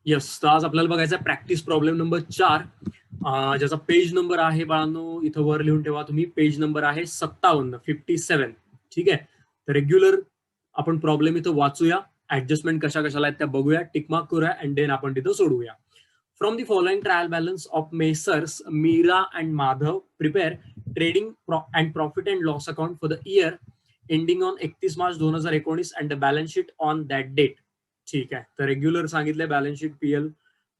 Yes, तर आज आपल्याला बघायचा प्रॅक्टिस प्रॉब्लेम नंबर 4, ज्याचा पेज नंबर आहे बाळांनो, इथं वर लिहून ठेवा तुम्ही. पेज नंबर आहे 57. ठीक आहे. तर रेग्युलर आपण प्रॉब्लेम इथं वाचूया, ऍडजस्टमेंट कशा कशाला आहेत त्या बघूया, टिकमार्क करूया अँड देन आपण तिथं सोडवूया. From the following trial balance of messrs Meera and Madhav prepare trading and profit and loss account for the year ending on 31 March 2019 and the balance sheet on that date. ठीक आहे. तर regular सांगितलंय balance sheet PL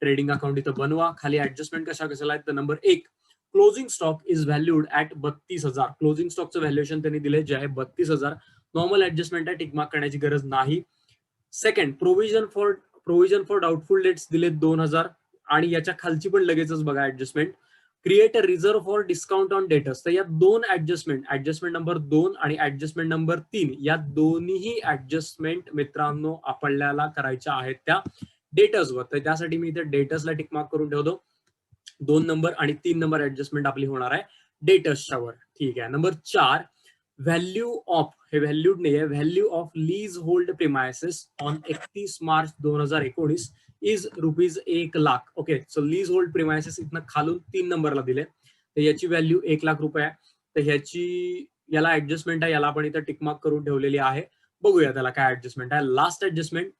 trading account इथं बनवा. खाली adjustment कशा कशाला आहेत तर number 1, closing stock is valued at 32,000. Closing स्टॉकचं व्हॅल्युएशन त्यांनी दिले जे आहे 32,000. नॉर्मल ऍडजस्टमेंट आहे, टिकमार्क करण्याची गरज नाही. Second, provision for doubtful debts दिले 2,000 आणि याच्या खालची पण लगेचच बघा adjustment. Create a reserve for discount on debtors. तर या दोन ऍडजस्टमेंट नंबर 2 आणि ऍडजस्टमेंट नंबर 3, या दोन्ही ऍडजस्टमेंट मित्रांनो आपल्याला करायच्या आहेत त्या डेटर्सवर. तर त्यासाठी मी इथे डेटर्सला टिकमार्क करून ठेवतो. 2 नंबर आणि 3 नंबर ऍडजस्टमेंट आपली होणार आहे डेटर्सच्या वर. ठीक आहे. नंबर 4, व्हॅल्यू ऑफ, हे व्हॅल्यूड नाही आहे, value of lease hold premises on 31 March 2019 is rupees 1,00,000. Okay, so lease hold premises इथनं खालून 3 नंबरला दिले, तर याची व्हॅल्यू 1,00,000 रुपये आहे. तर ह्याची याला ऍडजस्टमेंट आहे, याला आपण इथं टिकमार्क करून ठेवलेली आहे. बघूया त्याला काय ऍडजस्टमेंट आहे. लास्ट ऍडजस्टमेंट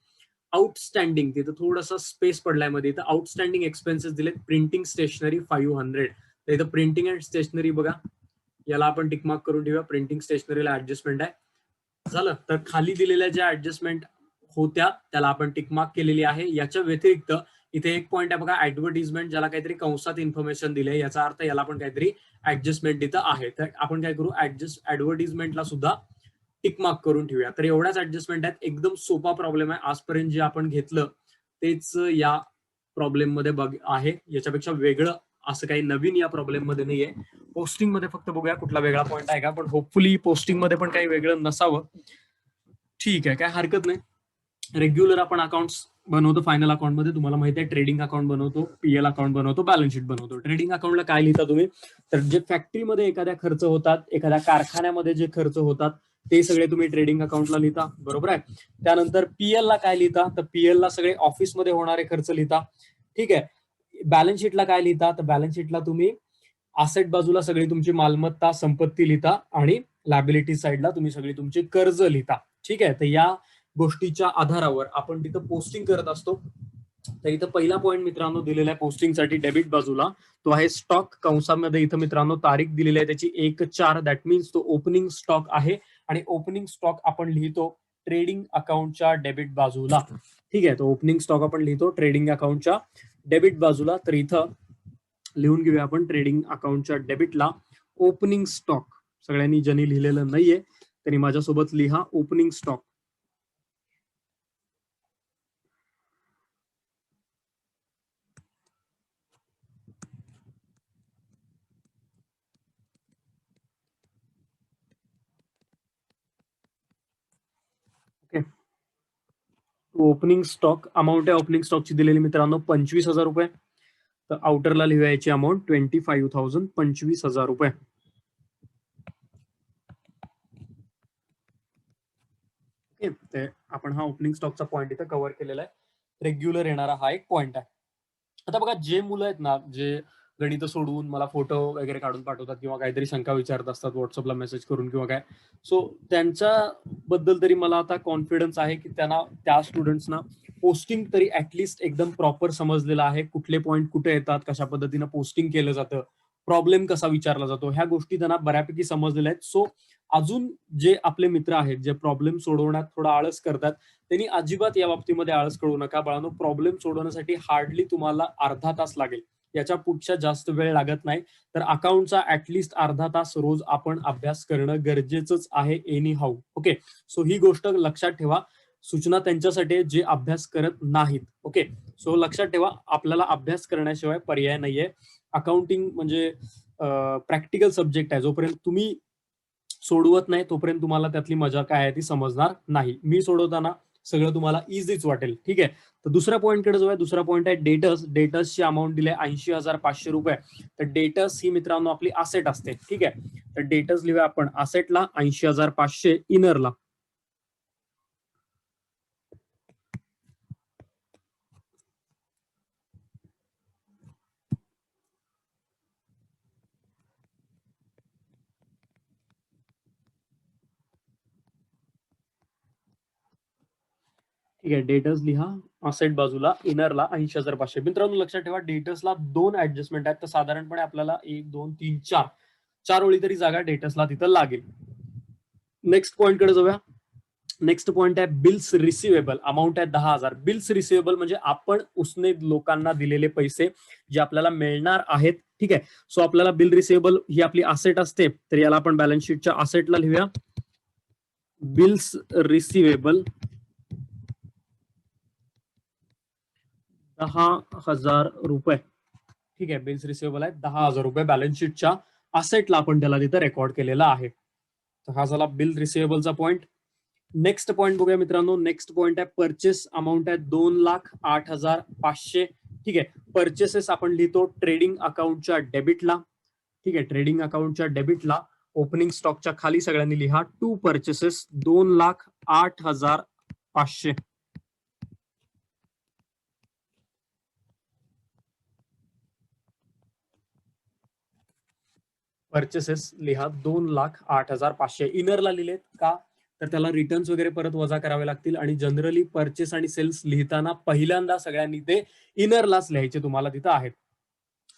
आउटस्टँडिंग, तिथं थोडासा स्पेस पडलाय मध्ये, इथं आउटस्टँडिंग एक्सपेन्सेस दिलेत. Printing stationery 500. तर इथं प्रिंटिंग अँड स्टेशनरी बघा, याला आपण टिकमार्क करून ठेवूया. प्रिंटिंग स्टेशनरीला ऍडजस्टमेंट आहे. झालं. तर खाली दिलेल्या ज्या ऍडजस्टमेंट होत्या त्याला आपण टिकमार्क केलेली आहे. याच्या व्यतिरिक्त इथे एक पॉईंट आहे बघा, ऍडव्हर्टिजमेंट, ज्याला काहीतरी कंसात इन्फॉर्मेशन दिले, याचा अर्थ याला पण काहीतरी ऍडजस्टमेंट इथं आहे. तर आपण काय करू, ऍडव्हर्टिजमेंटला सुद्धा टिकमार्क करून ठेवूया. तर एवढ्याच ऍडजस्टमेंट आहेत. एकदम सोपा प्रॉब्लेम आहे. आजपर्यंत जे आपण घेतलं तेच या प्रॉब्लेम मध्ये आहे. याच्यापेक्षा वेगळं असं काही नवीन या प्रॉब्लेम मध्ये नाहीये. पोस्टिंग मध्ये फक्त बघूया कुठला वेगळा पॉईंट आहे का, पण होपफुली पोस्टिंग मध्ये पण काही वेगळं नसावं. ठीक आहे, काय हरकत नाही. रेग्युलर आपण अकाउंट्स बनवतो. फायनल अकाउंट मध्ये तुम्हाला माहिती आहे ट्रेडिंग अकाउंट बनवतो, पीएल अकाउंट बनवतो, बॅलन्स शीट बनवतो. ट्रेडिंग अकाउंटला काय लिहिता तुम्ही, तर जे फॅक्टरीमध्ये एखाद्या खर्च होतात, एखाद्या कारखान्यामध्ये जे खर्च होतात ते सगळे तुम्ही ट्रेडिंग अकाउंटला लिहिता, बरोबर आहे. त्यानंतर पीएल ला काय लिहिता, तर पीएल ला सगळे ऑफिसमध्ये होणारे खर्च लिहिता. ठीक आहे. बॅलन्स शीटला काय लिहिता, तर बॅलन्स शीटला तुम्ही असेट बाजूला सगळी तुमची मालमत्ता संपत्ती लिहिता आणि लायबिलिटी साईडला तुम्ही सगळी तुमची कर्ज लिहिता. ठीक आहे. तर या गोष्टीच्या आधारावर आपण तिथं पोस्टिंग करत असतो. तर इथं पहिला पॉईंट मित्रांनो दिलेला आहे पोस्टिंगसाठी डेबिट बाजूला, तो आहे स्टॉक. कंसामध्ये इथं मित्रांनो तारीख दिलेली आहे त्याची 1/4. दॅट मीन्स तो ओपनिंग स्टॉक आहे आणि ओपनिंग स्टॉक आपण लिहितो ट्रेडिंग अकाउंटच्या डेबिट बाजूला. ठीक आहे. तो ओपनिंग स्टॉक आपण लिहितो ट्रेडिंग अकाउंटच्या डेबिट बाजूला. तर इथं लिहून घेऊया आपण ट्रेडिंग अकाउंटच्या डेबिटला ओपनिंग स्टॉक. सगळ्यांनी ज्यांनी लिहिलेलं नाहीये त्यांनी माझ्यासोबत लिहा opening stock. Okay. Opening stock amount आहे ओपनिंग स्टॉकची दिलेली मित्रांनो 25,000 रुपये. तर आउटरला लिहूया याची अमाऊंट 25,000, 25,000 रुपये. ओके. ते आपण हा ओपनिंग स्टॉकचा पॉईंट इथं कव्हर केलेला आहे. रेग्युलर येणारा हा एक पॉईंट आहे. आता बघा, जे मुलं आहेत ना, जे गणित सोडवून मला फोटो वगैरे काढून पाठवतात किंवा काहीतरी शंका विचारत असतात व्हॉट्सअपला मेसेज करून किंवा काय, सो त्यांच्याबद्दल तरी मला आता कॉन्फिडन्स आहे की त्यांना, त्या स्टुडंट्सना पोस्टिंग तरी ऍटलिस्ट एकदम प्रॉपर समजलेलं आहे. कुठले पॉईंट कुठे येतात, कशा पद्धतीनं पोस्टिंग केलं जातं, प्रॉब्लेम कसा विचारला जातो, ह्या गोष्टी त्यांना बऱ्यापैकी समजलेल्या आहेत. सो अजून जे आपले मित्र आहेत जे प्रॉब्लेम सोडवण्यात थोडा आळस करतात, त्यांनी अजिबात या बाबतीमध्ये आळस करू नका बाळांनो. प्रॉब्लेम सोडवण्यासाठी हार्डली तुम्हाला अर्धा तास लागेल, याच्या पुढच्या जास्त वेळ लागत नाही. तर अकाउंटचा ऍटलिस्ट अर्धा तास रोज आपण अभ्यास करणं गरजेचंच आहे एनी हाऊ. ओके. सो ही गोष्ट लक्षात ठेवा. सूचना त्यांच्यासाठी जे अभ्यास करत नाहीत. ओके. सो लक्षात ठेवा, आपल्याला अभ्यास करण्याशिवाय पर्याय नाहीये. अकाउंटिंग म्हणजे प्रॅक्टिकल सब्जेक्ट आहे. जोपर्यंत तुम्ही सोडवत नाही तोपर्यंत तुम्हाला त्यातली मजा काय आहे ती समजणार नाही. मी सोडवताना सगळं तुम्हाला इझीच वाटेल. ठीक आहे. तर दुसऱ्या पॉईंटकडे जो आहे, दुसरा पॉईंट आहे डेटर्स. डेटर्सची अमाऊंट दिली आहे 80,500 रुपये. तर डेटर्स ही मित्रांनो आपली असेट असते. ठीक आहे. तर डेटर्स लिहूया आपण असेटला 80,500, इनरला ठीक आहे, डेटर्स लिहा असेट बाजूला, इनरला 80,500. मित्रांनो लक्षात ठेवा, डेटर्सला 2 ऍडजस्टमेंट आहेत, तर साधारणपणे आपल्याला 1 2 3 4 ओळी तरी जागा डेटर्सला तिथं लागेल. नेक्स्ट पॉईंट कडे जाऊया. नेक्स्ट पॉईंट आहे बिल्स रिसिवेबल. अमाऊंट आहे 10,000. बिल्स रिसिवेबल म्हणजे आपण उसने लोकांना दिलेले पैसे जे आपल्याला मिळणार आहेत. ठीक आहे, सो आपल्याला बिल रिसिवेबल ही आपली असेट असते, तर याला आपण बॅलन्स शीटच्या असेटला लिहूया. बिल्स रिसिवेबल 10,000 रुपये. ठीक आहे, बिल्स रिसिवेबल आहे 10,000 रुपये, बॅलन्स शीटच्या असेटला आपण त्याला तिथं रेकॉर्ड केलेला आहे. तर हा झाला बिल रिसिवेबलचा पॉईंट. नेक्स्ट पॉईंट बघूया मित्रांनो. नेक्स्ट पॉईंट आहे परचेस. अमाऊंट आहे 2,08,500. ठीक आहे, परचेसेस आपण लिहितो ट्रेडिंग अकाउंटच्या डेबिटला. ठीक आहे, ट्रेडिंग अकाउंटच्या डेबिटला ओपनिंग स्टॉकच्या खाली सगळ्यांनी लिहा टू परचेसेस 2,08,500. परचेसेस लिहा 2,08,500. इनरला लिहिलेत का, तर त्याला रिटर्न्स वगैरे परत वजा करावे लागतील, आणि जनरली परचेस आणि सेल्स लिहिताना पहिल्यांदा सगळ्यांनी ते इनरलाच लिहायचे तुम्हाला तिथं आहेत.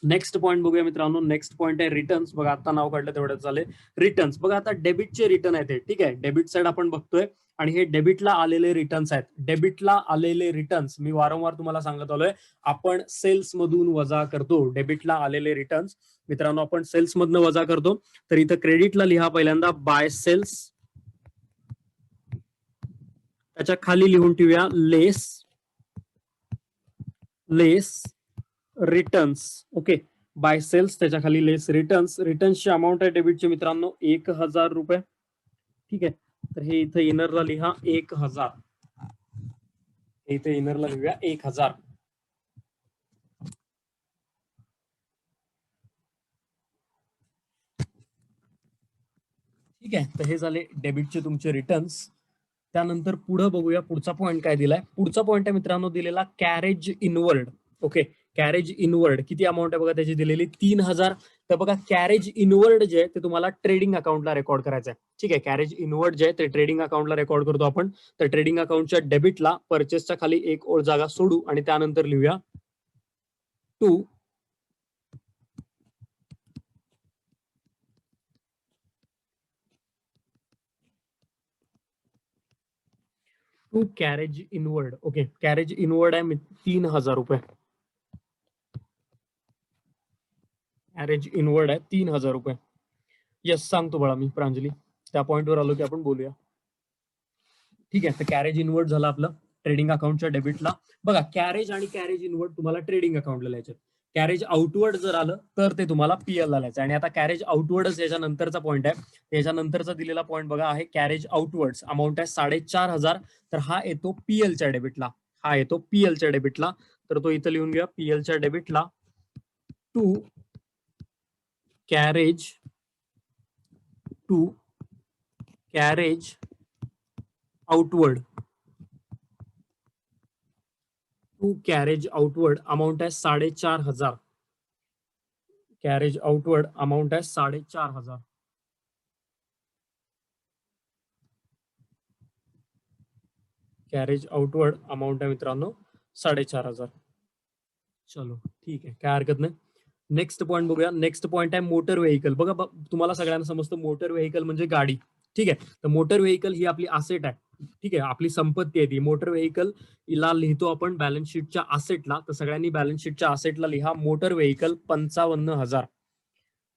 नेक्स्ट पॉईंट बघूया मित्रांनो. नेक्स्ट पॉईंट आहे रिटर्न्स. बघा आता नाव काढलं तेवढ्याच झाले. रिटर्न्स बघा, आता डेबिटचे रिटर्न आहेत हे. ठीक आहे, डेबिट साइड आपण बघतोय, आणि हे डेबिटला आलेले रिटर्न्स आहेत. डेबिटला आलेले रिटर्न्स मी वारंवार तुम्हाला सांगत आलोय, आपण सेल्स मधून वजा करतो. डेबिटला आलेले रिटर्न्स मित्रांनो आपण सेल्स मधनं वजा करतो. तर इथं क्रेडिटला लिहा पहिल्यांदा बाय सेल्स, त्याच्या खाली लिहून ठेवूया लेस रिटर्न्स. ओके, बाय सेल्स त्याच्या खाली लेस रिटर्न्स. रिटर्न्सची अमाऊंट आहे डेबिटची मित्रांनो 1,000 रुपये. ठीक आहे, तर हे इथं इनरला लिहा 1,000. इथे इनरला लिहूया 1,000. ठीक आहे, तर हे झाले डेबिटचे तुमचे रिटर्न्स. त्यानंतर पुढे बघूया पुढचा पॉईंट काय दिलाय. पुढचा पॉईंट आहे मित्रांनो दिलेला carriage inward. Okay, carriage inward किती अमाऊंट आहे बघा त्याची दिलेली 3,000. तर बघा कॅरेज इनवर्ड जे आहे ते तुम्हाला ट्रेडिंग अकाउंटला रेकॉर्ड करायचं आहे. ठीक आहे, कॅरेज इनवर्ड जे आहे ते ट्रेडिंग अकाउंटला रेकॉर्ड करतो आपण. तर ट्रेडिंग अकाउंटच्या डेबिटला परचेसच्या खाली एक ओळ जागा सोडू, आणि त्यानंतर लिहूया to carriage inward. Okay, carriage inward आहे 3,000 रुपये. कॅरेज इनवर्ड आहे 3,000 रुपये. येस, सांगतो बाळा मी प्रांजली, त्या पॉईंटवर आलो की आपण बोलूया. ठीक आहे, तर कॅरेज इनवर्ड झालं आपलं ट्रेडिंग अकाउंटच्या डेबिटला. बघा, कॅरेज आणि कॅरेज इनवर्ड तुम्हाला ट्रेडिंग अकाउंटला लिहायचे. कॅरेज आउटवर्ड जर आलं तर ते तुम्हाला पीएल ला लिहायचं. आणि आता कॅरेज आउटवर्डच याच्यानंतरचा पॉईंट आहे. याच्यानंतरचा दिलेला पॉईंट बघा आहे कॅरेज आउटवर्ड्स. अमाऊंट आहे 4,500. तर हा येतो पीएलच्या डेबिटला. हा येतो पीएलच्या डेबिटला. तर तो इथं लिहून घ्या पीएलच्या डेबिटला to carriage outward. To carriage outward amount आहे 4,500. कॅरेज आउटवर्ड अमाऊंट आहे 4,500. कॅरेज आउटवर्ड अमाऊंट आहे मित्रांनो 4,500. चलो ठीक आहे, काय हरकत नाही. नेक्स्ट पॉईंट बघूया. नेक्स्ट पॉईंट आहे मोटर व्हेकल. बघा तुम्हाला सगळ्यांना समजतं मोटर व्हेकल म्हणजे गाडी. ठीक आहे, तर मोटर व्हेकल ही आपली असेट आहे. ठीक आहे, आपली संपत्ती आहे ती. मोटर व्हेकल ला लिहितो आपण बॅलन्स शीटच्या असेटला. तर सगळ्यांनी बॅलन्स शीटच्या असेटला लिहा motor vehicle 55,000.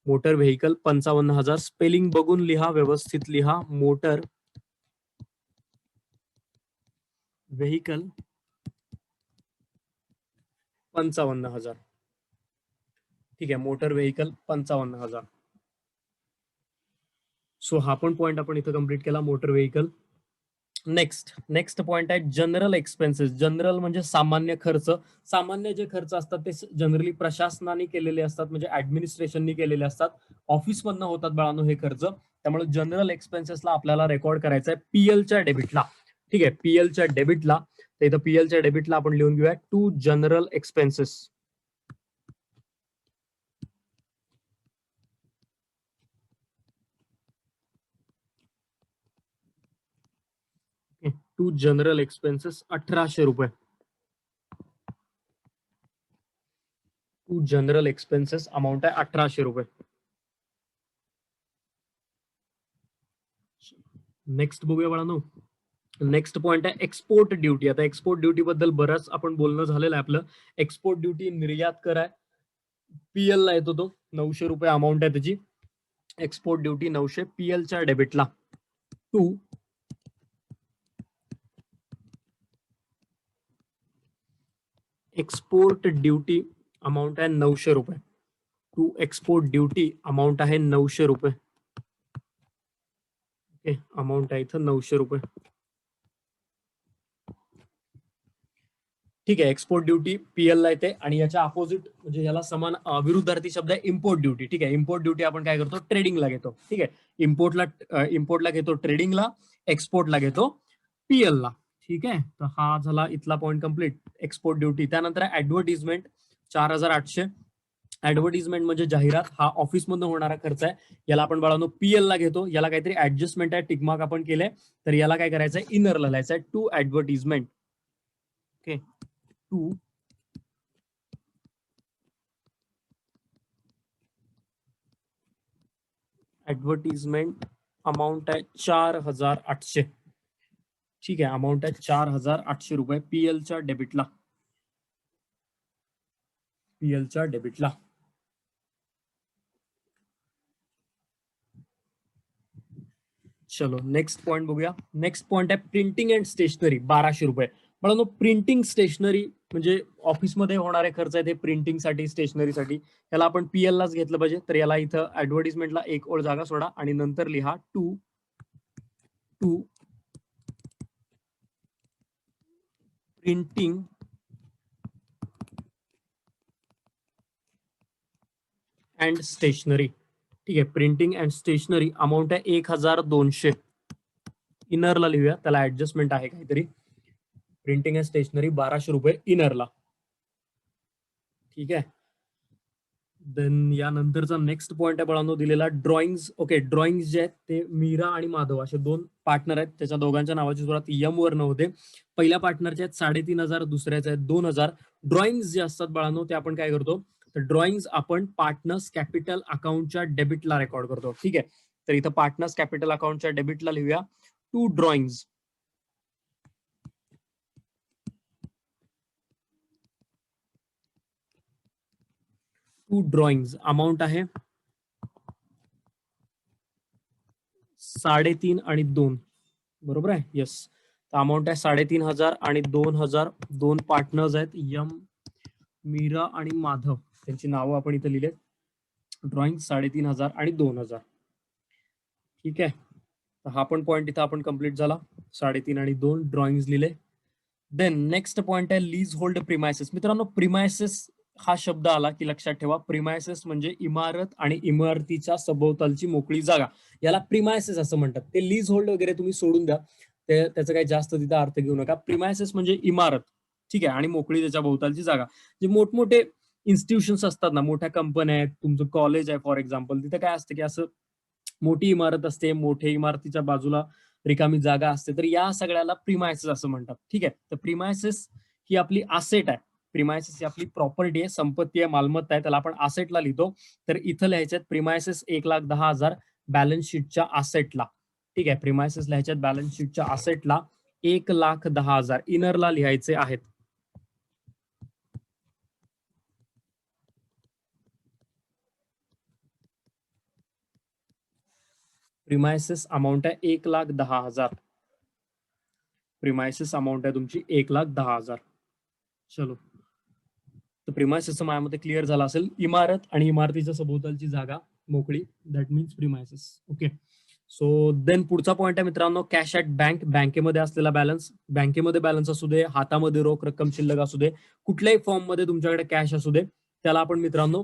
Motor vehicle 55,000. Spelling बघून लिहा, व्यवस्थित लिहा. Motor vehicle 55,000. ठीक आहे, मोटर व्हेकल 55,000. सो हा पण पॉईंट आपण इथं कंप्लीट केला, मोटर व्हेकल. नेक्स्ट पॉईंट आहे जनरल एक्सपेन्सेस. जनरल म्हणजे सामान्य खर्च. सामान्य जे खर्च असतात ते जनरली प्रशासनाने केलेले असतात, म्हणजे ऍडमिनिस्ट्रेशननी केलेले असतात. ऑफिस मधनं होतात बाळांनो हे खर्च. त्यामुळे जनरल एक्सपेन्सेसला आपल्याला रेकॉर्ड करायचं आहे पीएलच्या डेबिटला. ठीक आहे, पीएलच्या डेबिटला. तर इथं पीएलच्या डेबिटला आपण लिहून घेऊया to general expenses. To general expenses 1800 रुपये. टू जनरल एक्सपेन्सेस अमाऊंट आहे 1800 रुपये. नेक्स्ट बघूया बाळांनो. नेक्स्ट पॉइंट आहे एक्सपोर्ट ड्युटी. आता एक्सपोर्ट ड्युटी बद्दल बरंच आपण बोलणं झालेलं आहे आपलं. एक्सपोर्ट ड्युटी निर्यात कर आहे, पीएल ला येतो तो 900 रुपये अमाऊंट आहे त्याची. एक्सपोर्ट ड्युटी 900 पीएल च्या डेबिटला. टू एक्सपोर्ट ड्युटी अमाऊंट आहे 900 रुपये. टू एक्सपोर्ट ड्युटी अमाऊंट आहे 900 रुपये. ओके, अमाऊंट आहे इथं 900 रुपये. ठीक आहे, एक्सपोर्ट ड्युटी पीएल ला येते आणि याच्या अपोजिट म्हणजे याला समान विरुद्धार्थी शब्द आहे इम्पोर्ट ड्युटी. ठीक आहे, इम्पोर्ट ड्युटी आपण काय करतो, ट्रेडिंगला घेतो. ठीक आहे, इम्पोर्टला घेतो ट्रेडिंगला, एक्सपोर्टला घेतो पीएल ला. ठीक आहे, तर हा झाला इथला पॉईंट कम्प्लीट, एक्सपोर्ट ड्युटी. त्यानंतर ऍडव्हर्टिजमेंट 4800. ऍडव्हर्टिजमेंट म्हणजे जाहिरात, हा ऑफिस मधून होणारा खर्च आहे. याला आपण बाळांनो पीएल ला घेतो. याला काहीतरी ऍडजस्टमेंट आहे, टिकमार्क आपण केलंय, तर याला काय करायचं आहे, इनरला लिहायचं आहे, to advertisement. Okay, to advertisement amount आहे 4800. ठीक आहे, अमाऊंट आहे 4800 रुपये पीएलच्या डेबिटला. पीएलच्या डेबिटला. चलो नेक्स्ट पॉइंट बघूया. नेक्स्ट पॉइंट आहे प्रिंटिंग अँड स्टेशनरी 1200 रुपये. म्हणून प्रिंटिंग स्टेशनरी म्हणजे ऑफिसमध्ये होणारे खर्च आहे ते प्रिंटिंगसाठी स्टेशनरीसाठी, याला आपण पीएल लाच घेतलं पाहिजे. तर याला इथं ऍडव्हर्टिजमेंटला एक ओळ जागा सोडा आणि नंतर लिहा टू प्रिंटिंग अँड स्टेशनरी. ठीक आहे, प्रिंटिंग अँड स्टेशनरी अमाऊंट आहे 1200. इनरला लिहूया, त्याला ऍडजस्टमेंट आहे काहीतरी. प्रिंटिंग अँड स्टेशनरी 1200 रुपये इनरला. ठीक आहे, देन यानंतरचा नेक्स्ट पॉइंट आहे बाळांनो दिलेला ड्रॉइंग्स. ओके, ड्रॉइंग्स जे आहेत ते मीरा आणि माधव असे दोन पार्टनर आहेत. त्याच्या दोघांच्या नावाची सुरुवात यम वर नव्हते. पहिल्या पार्टनरच्या आहेत 3500, दुसऱ्याच्या आहेत 2000. ड्रॉइंग्स जे असतात बाळांनो ते आपण काय करतो, तर ड्रॉइंग्स आपण पार्टनर्स कॅपिटल अकाउंटच्या डेबिटला रेकॉर्ड करतो. ठीक आहे, तर इथं पार्टनर्स कॅपिटल अकाउंटच्या डेबिटला लिहूया to drawings. To drawings amount आहे 3.5 आणि 2. बरोबर आहे, येस. अमाऊंट आहे 3500 आणि 2000. दोन पार्टनर्स आहेत यम, मीरा आणि माधव, त्यांची नावं आपण इथे लिहिले. ड्रॉइंग 3500 आणि 2000. ठीक आहे, तर हा पण पॉईंट इथं आपण कम्प्लीट झाला. 3.5 आणि 2 ड्रॉइंग्स लिहिले. देन नेक्स्ट पॉइंट आहे लीज होल्ड प्रिमायसेस. मित्रांनो प्रिमायसेस हा शब्द आला की लक्षात ठेवा, प्रिमायसेस म्हणजे इमारत आणि इमारतीच्या सभोवतालची मोकळी जागा, याला प्रिमायसेस असं म्हणतात. ते लीज होल्ड वगैरे तुम्ही सोडून द्या, त्याचा काही जास्त तिथं अर्थ घेऊ नका. प्रिमायसेस म्हणजे इमारत, ठीक आहे, आणि मोकळी त्याच्या भोवतालची जागा. जे मोठमोठे इन्स्टिट्यूशन्स असतात ना, मोठ्या कंपन्या आहेत, तुमचं कॉलेज आहे फॉर एक्झाम्पल, तिथं काय असतं की असं मोठी इमारत असते, मोठ्या इमारतीच्या बाजूला रिकामी जागा असते, तर या सगळ्याला प्रिमायसेस असं म्हणतात. ठीक आहे, तर प्रिमायसेस ही आपली असेट आहे. प्रिमायसेस ही आपली प्रॉपर्टी आहे, संपत्ती आहे, मालमत्ता आहे, त्याला आपण असेटला लिहितो. तर इथं लिहायच्यात प्रिमायसेस 1,10,000 बॅलन्स शीटच्या असेटला. ठीक आहे, प्रिमायसेस लिहायच्यात बॅलन्स शीटच्या असेटला 1,10,000 इनरला लिहायचे आहेत. प्रिमायसेस अमाऊंट आहे 1,10,000. प्रिमायसेस अमाऊंट आहे तुमची 1,10,000. चलो, तर प्रिमायसेसचं माझ्यामध्ये क्लिअर झाला असेल. इमारत आणि इमारतीच्या सभोवतालची जागा मोकळी, that means premises. Okay, so then पुढचा पॉईंट आहे मित्रांनो कॅश ऍट बँक. बँकेमध्ये असलेला बॅलन्स, बँकेमध्ये बॅलन्स असू दे, हातामध्ये रोख रक्कम शिल्लक असू दे, कुठल्याही फॉर्म मध्ये तुमच्याकडे कॅश असू दे, त्याला आपण मित्रांनो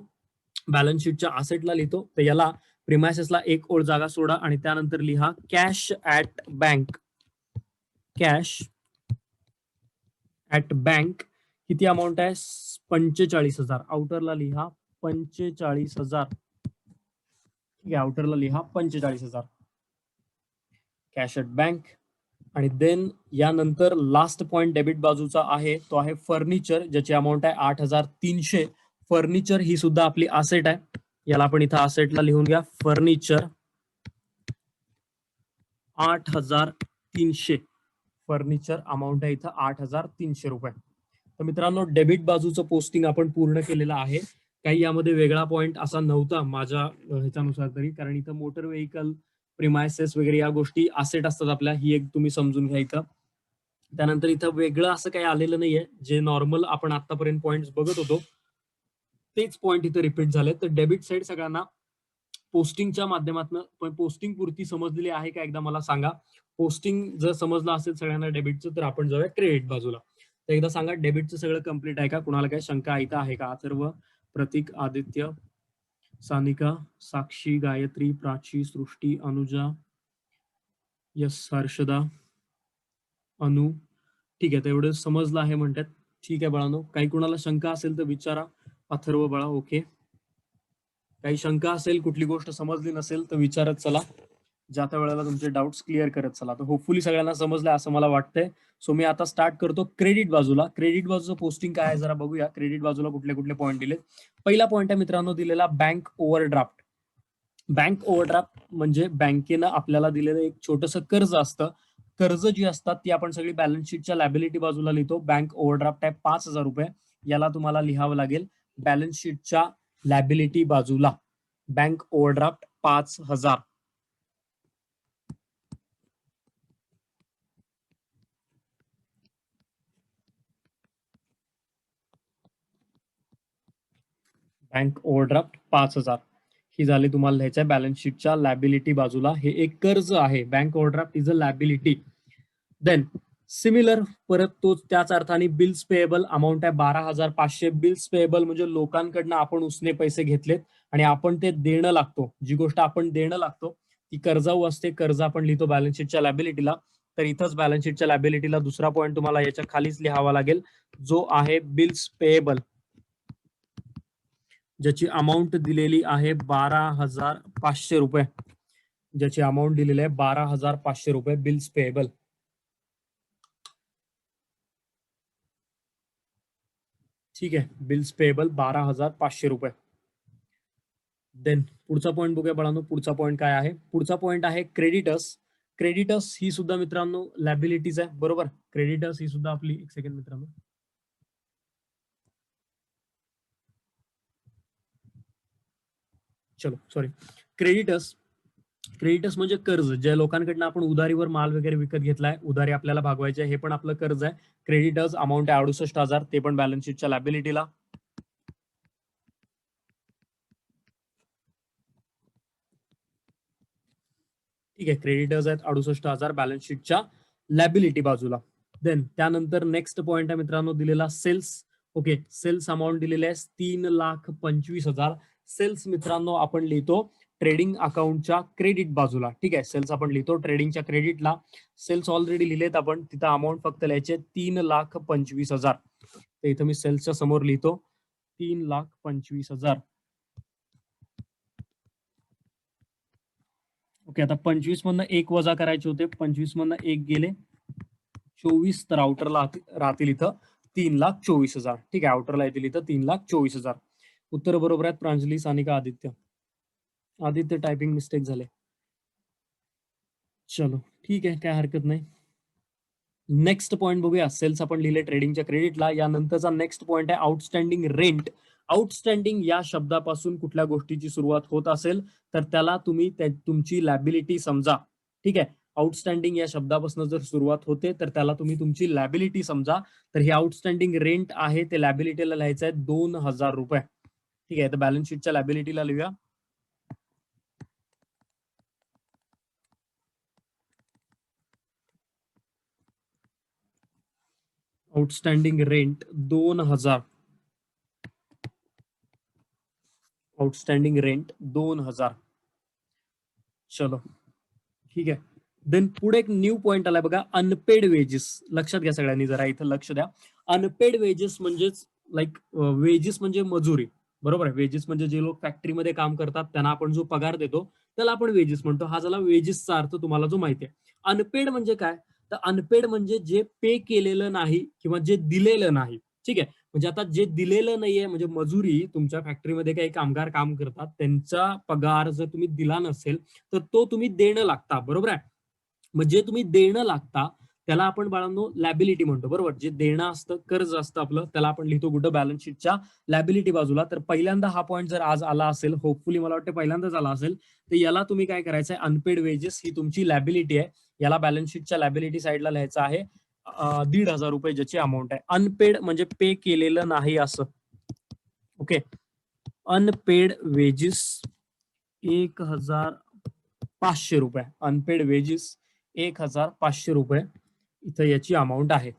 बॅलन्स शीटच्या असेटला लिहितो. तर याला प्रिमायसेसला एक ओळ जागा सोडा आणि त्यानंतर लिहा cash at bank. Cash at bank किती अमाऊंट आहे, 45,000. आउटरला लिहा 45,000. ठीक आहे, आउटरला लिहा 45,000 कॅश ऍट बँक. आणि देन यानंतर लास्ट पॉइंट डेबिट बाजूचा आहे तो आहे फर्निचर, ज्याची अमाऊंट आहे 8,300. फर्निचर ही सुद्धा आपली असेट आहे, याला आपण इथं असेटला लिहून घ्या. फर्निचर 8,300. फर्निचर अमाऊंट आहे इथं 8,300 रुपये. तर मित्रांनो, डेबिट बाजूचं पोस्टिंग आपण पूर्ण केलेलं आहे. काही यामध्ये वेगळा पॉइंट असा नव्हता माझ्या ह्याच्यानुसार तरी, कारण इथं मोटर व्हेकल, प्रिमायसेस वगैरे या गोष्टी असेट असतात आपल्या, ही एक तुम्ही समजून घ्या इथं. त्यानंतर इथं वेगळं असं काही आलेलं नाहीये, जे नॉर्मल आपण आतापर्यंत पॉइंट बघत होतो तेच पॉइंट इथं रिपीट झाले. तर डेबिट साईड सगळ्यांना पोस्टिंगच्या माध्यमातून, पण पोस्टिंग पुरती समजलेली आहे का एकदा मला सांगा. पोस्टिंग जर समजलं असेल सगळ्यांना डेबिटचं, तर आपण जाऊया क्रेडिट बाजूला. तर एकदा सांगा, डेबिटचं सगळं कंप्लीट आहे का? कुणाला काही शंका इथं आहे का? अथर्व, प्रतीक, आदित्य, सानिका, साक्षी, गायत्री, प्राची, सृष्टी, अनुजा, यस, हर्षदा, अनु. ठीक आहे, तर एवढं समजलं आहे म्हणतात. ठीक आहे बाळांनो, काही कुणाला शंका असेल तर विचारा. अथर्व बाळा, ओके. काही शंका असेल, कुठली गोष्ट समजली नसेल तर विचारत चला. ज्या त्या वेळेला तुमचे डाऊट्स क्लिअर करत चला. तर होपफुली सगळ्यांना समजलंय असं मला वाटतंय. सो मी आता स्टार्ट करतो क्रेडिट बाजूला. क्रेडिट बाजूचं पोस्टिंग काय आहे जरा बघूया. क्रेडिट बाजूला कुठले कुठले पॉईंट दिले. पहिला पॉईंट आहे मित्रांनो दिलेला बँक ओव्हरड्राफ्ट. बँक ओव्हरड्राफ्ट म्हणजे बँकेनं आपल्याला दिलेलं एक छोटंसं कर्ज असतं. कर्ज जी असतात ती आपण सगळी बॅलन्स शीटच्या लॅबिलिटी बाजूला लिहितो. बँक ओव्हरड्राफ्ट आहे 5,000 रुपये. याला तुम्हाला लिहावं लागेल बॅलन्स शीटच्या लॅबिलिटी बाजूला. Bank overdraft 5,000. बँक ओव्हरड्राफ्ट 5,000 ही झाली तुम्हाला लिहायचं आहे बॅलन्स शीटच्या लॅबिलिटी बाजूला. हे एक कर्ज आहे. Bank overdraft is a liability. Then similar, परत तोच त्याच अर्थाने बिल्स पेएबल अमाऊंट आहे 12,500. बिल्स पेएबल म्हणजे लोकांकडनं आपण उसने पैसे घेतलेत आणि आपण ते देणं लागतो. जी गोष्ट आपण देणं लागतो ती कर्जाऊ असते. कर्ज आपण लिहितो बॅलन्स शीटच्या लॅबिलिटीला. तर इथंच बॅलन्स शीटच्या लॅबिलिटीला दुसरा पॉईंट तुम्हाला याच्या खालीच लिहावा लागेल, जो आहे बिल्स पेएबल, ज्याची अमाऊंट दिलेली आहे 12,500 रुपये. ज्याची अमाऊंट दिलेली आहे 12,500 रुपये बिल्स पेएबल. ठीक आहे, बिल्स पेएबल 12,500 रुपये. देन पुढचा पॉईंट बघूया बाळांनो. पुढचा पॉईंट काय आहे? पुढचा पॉईंट आहे क्रेडिटर्स. क्रेडिटर्स ही सुद्धा मित्रांनो लॅबिलिटीज आहे, बरोबर. क्रेडिटर्स ही सुद्धा आपली, एक सेकंड मित्रांनो, चलो सॉरी. क्रेडिटर्स, क्रेडिटर्स म्हणजे कर्ज. ज्या लोकांकडनं आपण उधारीवर माल वगैरे विकत घेतलाय, उधारी आपल्याला भागवायची आहे, हे पण आपलं कर्ज आहे. क्रेडिटर्स अमाऊंट आहे 68,000. ते पण बॅलन्स शीटच्या लॅबिलिटीला. ठीक आहे, क्रेडिटर्स आहेत 68,000 बॅलन्स शीटच्या लॅबिलिटी बाजूला. देन त्यानंतर नेक्स्ट पॉईंट आहे मित्रांनो दिलेला सेल्स. ओके, सेल्स अमाऊंट दिलेली आहे 3,25,000. सेल्स मित्रांनो आपण लिहितो ट्रेडिंग अकाउंटच्या क्रेडिट बाजूला. ठीक आहे, सेल्स आपण लिहितो ट्रेडिंगच्या क्रेडिटला. सेल्स ऑलरेडी लिहिलेत आपण, तिथं अमाऊंट फक्त लिहायचे 3,25,000. तर इथं मी सेल्सच्या समोर लिहितो 3,25,000. ओके, आता 25 मधनं एक वजा करायचे होते. 25 मधनं एक गेले, 24. तर आउटरला राहतील इथं 3,24,000. ठीक आहे, आउटरला येतील इथं 3,24,000. उत्तर बरोबर आहेत प्रांजली, सानिका, आदित्य. आदित्य टायपिंग मिस्टेक झाले. चलो ठीक आहे, काय हरकत नाही. नेक्स्ट पॉईंट बघूया. सेल्स आपण लिहिले ट्रेडिंगच्या क्रेडिटला. यानंतरचा नेक्स्ट पॉईंट आहे आउटस्टँडिंग रेंट. आउटस्टँडिंग या शब्दापासून कुठल्या गोष्टीची सुरुवात होत असेल तर त्याला तुम्ही तुमची लॅबिलिटी समजा. ठीक आहे, आउटस्टँडिंग या शब्दापासून जर सुरुवात होते तर त्याला तुम्ही तुमची लॅबिलिटी समजा. तर हे आउटस्टँडिंग रेंट आहे ते लॅबिलिटीला लिहायचं आहे 2,000 रुपये. ठीक आहे, तर बॅलन्स शीटच्या लॅबिलिटीला लिहूया. Outstanding rent 2,000. Outstanding rent 2,000. चलो ठीक आहे. देन पुढे एक न्यू पॉइंट आलाय बघा, अनपेड वेजेस. लक्षात घ्या सगळ्यांनी, जरा इथं लक्ष द्या. अनपेड वेजेस म्हणजेच लाईक वेजेस म्हणजे मजुरी, बरोबर आहे. वेजेस म्हणजे जे लोक फॅक्टरीमध्ये काम करतात त्यांना आपण जो पगार देतो त्याला आपण वेजेस म्हणतो. हा झाला वेजेसचा अर्थ तुम्हाला जो माहिती आहे. अनपेड म्हणजे काय? तर अनपेड म्हणजे जे पे केलेलं नाही किंवा जे दिलेलं नाही. ठीक आहे, म्हणजे आता जे दिलेलं नाहीये म्हणजे मजुरी तुमच्या फॅक्टरीमध्ये काही कामगार काम करतात त्यांचा पगार जर तुम्ही दिला नसेल तर तो तुम्ही देणं लागता, बरोबर आहे. मग जे तुम्ही देणं लागता त्याला आपण बाळांनो लॅबिलिटी म्हणतो, बरोबर. जे देणं असतं कर्ज असतं आपलं त्याला आपण लिहितो कुठं बॅलन्स शीटच्या लॅबिलिटी बाजूला. तर पहिल्यांदा हा पॉईंट जर आज आला असेल, होपफुली मला वाटतं पहिल्यांदाच आला असेल, तर याला तुम्ही काय करायचं आहे, अनपेड वेजेस ही तुमची लॅबिलिटी आहे, याला बॅलन्स शीटच्या लॅबिलिटी साईडला लिहायचं आहे 1,500 ज्याची अमाऊंट आहे. अनपेड म्हणजे पे केलेलं नाही असं. ओके, अनपेड वेजेस 1,500 रुपये, अनपेड वेजेस 1,500 रुपये इथं याची अमाऊंट आहे.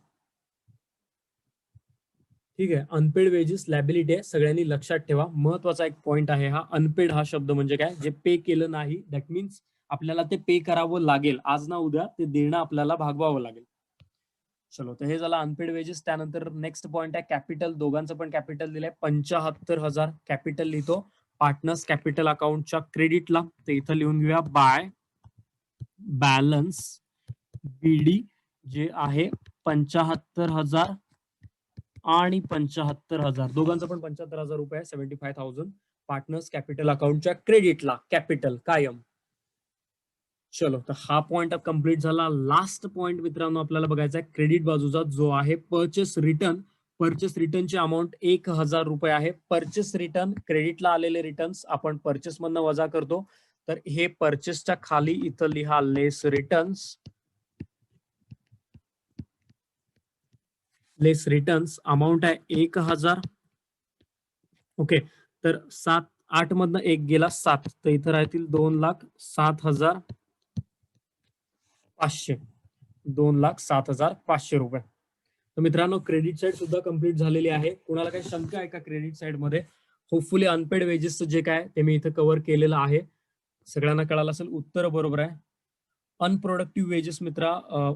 ठीक आहे, अनपेड वेजेस लॅबिलिटी आहे, सगळ्यांनी लक्षात ठेवा. महत्वाचा एक पॉईंट आहे हा. अनपेड हा शब्द म्हणजे काय, जे पे केलं नाही, दॅट मीन्स आपल्याला ते पे करावं लागेल, आज ना उद्या ते देणं आपल्याला भागवावं लागेल. चलो, तर हे झालं अनपेड वेजेस. त्यानंतर नेक्स्ट पॉईंट आहे कॅपिटल. दोघांचं पण कॅपिटल दिलंय 75,000 कॅपिटल लिहितो पार्टनर्स कॅपिटल अकाउंटच्या क्रेडिटला. तर इथं लिहून घेऊया बाय बॅलन्स बीडी जे आहे 75,000 आणि 75,000, दोघांचं पण 75,000 रुपये, 75,000 पार्टनर्स कॅपिटल अकाउंटच्या क्रेडिटला, कॅपिटल कायम. चलो, तर हा पॉइंट कंप्लीट झाला. लास्ट पॉइंट मित्रांनो आपल्याला बघायचा आहे क्रेडिट बाजूचा, जो आहे परचेस रिटर्न. परचेस रिटर्नची अमाऊंट 1,000 रुपये आहे. परचेस रिटर्न क्रेडिटला आलेले रिटर्न्स आपण परचेस मधनं वजा करतो. तर हे परचेसच्या खाली इथं लिहा लेस रिटर्न्स. लेस रिटर्न्स अमाऊंट आहे 1,000. ओके, तर 7-8 मधनं 1 गेला 7, तर इथं राहतील 2,07,500, 2,07,500 रुपये. तर मित्रांनो क्रेडिट साईड सुद्धा कंप्लीट झालेली आहे. कुणाला काही शंका आहे का क्रेडिट साईड मध्ये? होपफुली अनपेड वेजेसचं जे काय ते मी इथं कव्हर केलेलं आहे, सगळ्यांना कळालं असेल. उत्तर बरोबर आहे. अनप्रोडक्टिव्ह वेजेस मित्रा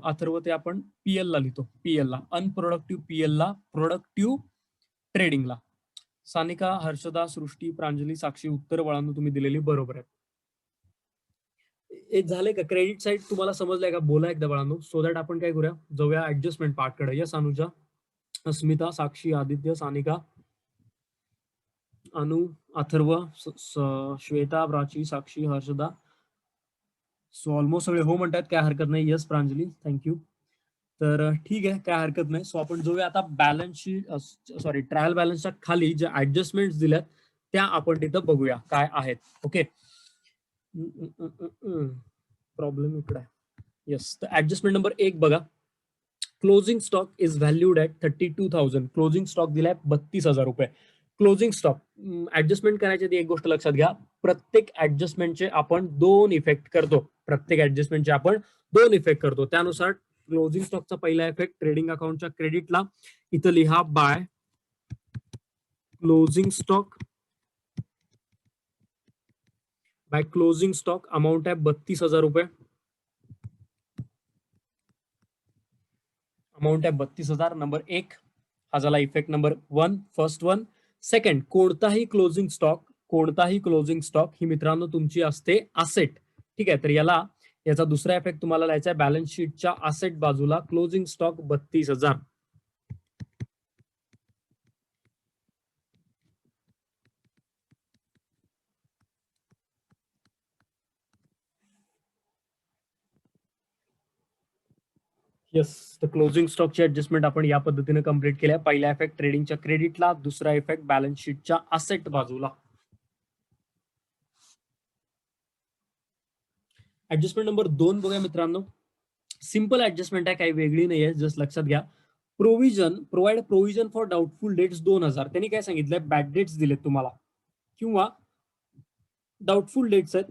अथर्व ते आपण पीएल ला लिहितो, पीएल ला अनप्रोडक्टिव्ह, पीएल ला प्रोडक्टिव्ह ट्रेडिंगला. सानिका, हर्षदा, सृष्टी, प्रांजली, साक्षी, उत्तर बाळांनो तुम्ही दिलेली बरोबर आहे. एक झालंय का क्रेडिट साईड तुम्हाला समजलंय का? बोला एकदा बाळांनो, सो दॅट आपण काय करूया, जाऊया ऍडजस्टमेंट पार्ट कडे. यस अनुजा, अस्मिता, साक्षी, आदित्य, सानिका, अनु, अथर्व, श्वेता, प्राची, साक्षी, हर्षदा. सो ऑलमोस्ट सगळे हो म्हणतात, काय हरकत नाही. Yes Pranjali, thank you. तर ठीक आहे, काय हरकत नाही. सो आपण जाऊया आता बॅलन्स शीट, सॉरी ट्रायल बॅलन्सच्या खाली ज्या ऍडजस्टमेंट दिल्यात त्या आपण तिथं बघूया काय आहेत. ओके, प्रॉब्लेम इकडे आहे. येस, तर ऍडजस्टमेंट नंबर 1 बघा. Closing stock is valued at 32,000. Closing stock दिलाय 32,000 रुपये. क्लोजिंग स्टॉक ऍडजस्टमेंट करायच्या आधी एक गोष्ट लक्षात घ्या, प्रत्येक ऍडजस्टमेंटचे आपण 2 इफेक्ट करतो. प्रत्येक ऍडजस्टमेंटचे आपण 2 इफेक्ट करतो. त्यानुसार क्लोजिंग स्टॉकचा पहिला इफेक्ट ट्रेडिंग अकाउंटच्या क्रेडिटला, इथं लिहा by closing stock. By closing stock amount आहे 32,000 रुपये. अमाऊंट आहे 32,000. नंबर 1 हा झाला effect number 1, first one. Second, कोणताही क्लोजिंग स्टॉक, कोणताही क्लोजिंग स्टॉक ही मित्रांनो तुमची असते असेट. ठीक आहे, तर याचा दुसरा इफेक्ट तुम्हाला लिहायचा आहे बॅलन्स शीटच्या असेट बाजूला. Closing stock 32,000. येस, तर क्लोजिंग स्टॉकची ऍडजस्टमेंट आपण या पद्धतीने कंप्लीट केल्या. पहिला इफेक्ट ट्रेडिंगच्या क्रेडिटला, दुसरा इफेक्ट बॅलन्स शीटच्या असेट बाजूला. ऍडजस्टमेंट नंबर 2 बघूया मित्रांनो. सिंपल ऍडजस्टमेंट आहे, काही वेगळी नाही आहे, जस्ट लक्षात घ्या. Provision, provide provision for doubtful debts 2,000. त्यांनी काय सांगितलंय, बॅड डेट्स दिलेत तुम्हाला किंवा डाऊटफुल डेट्स आहेत,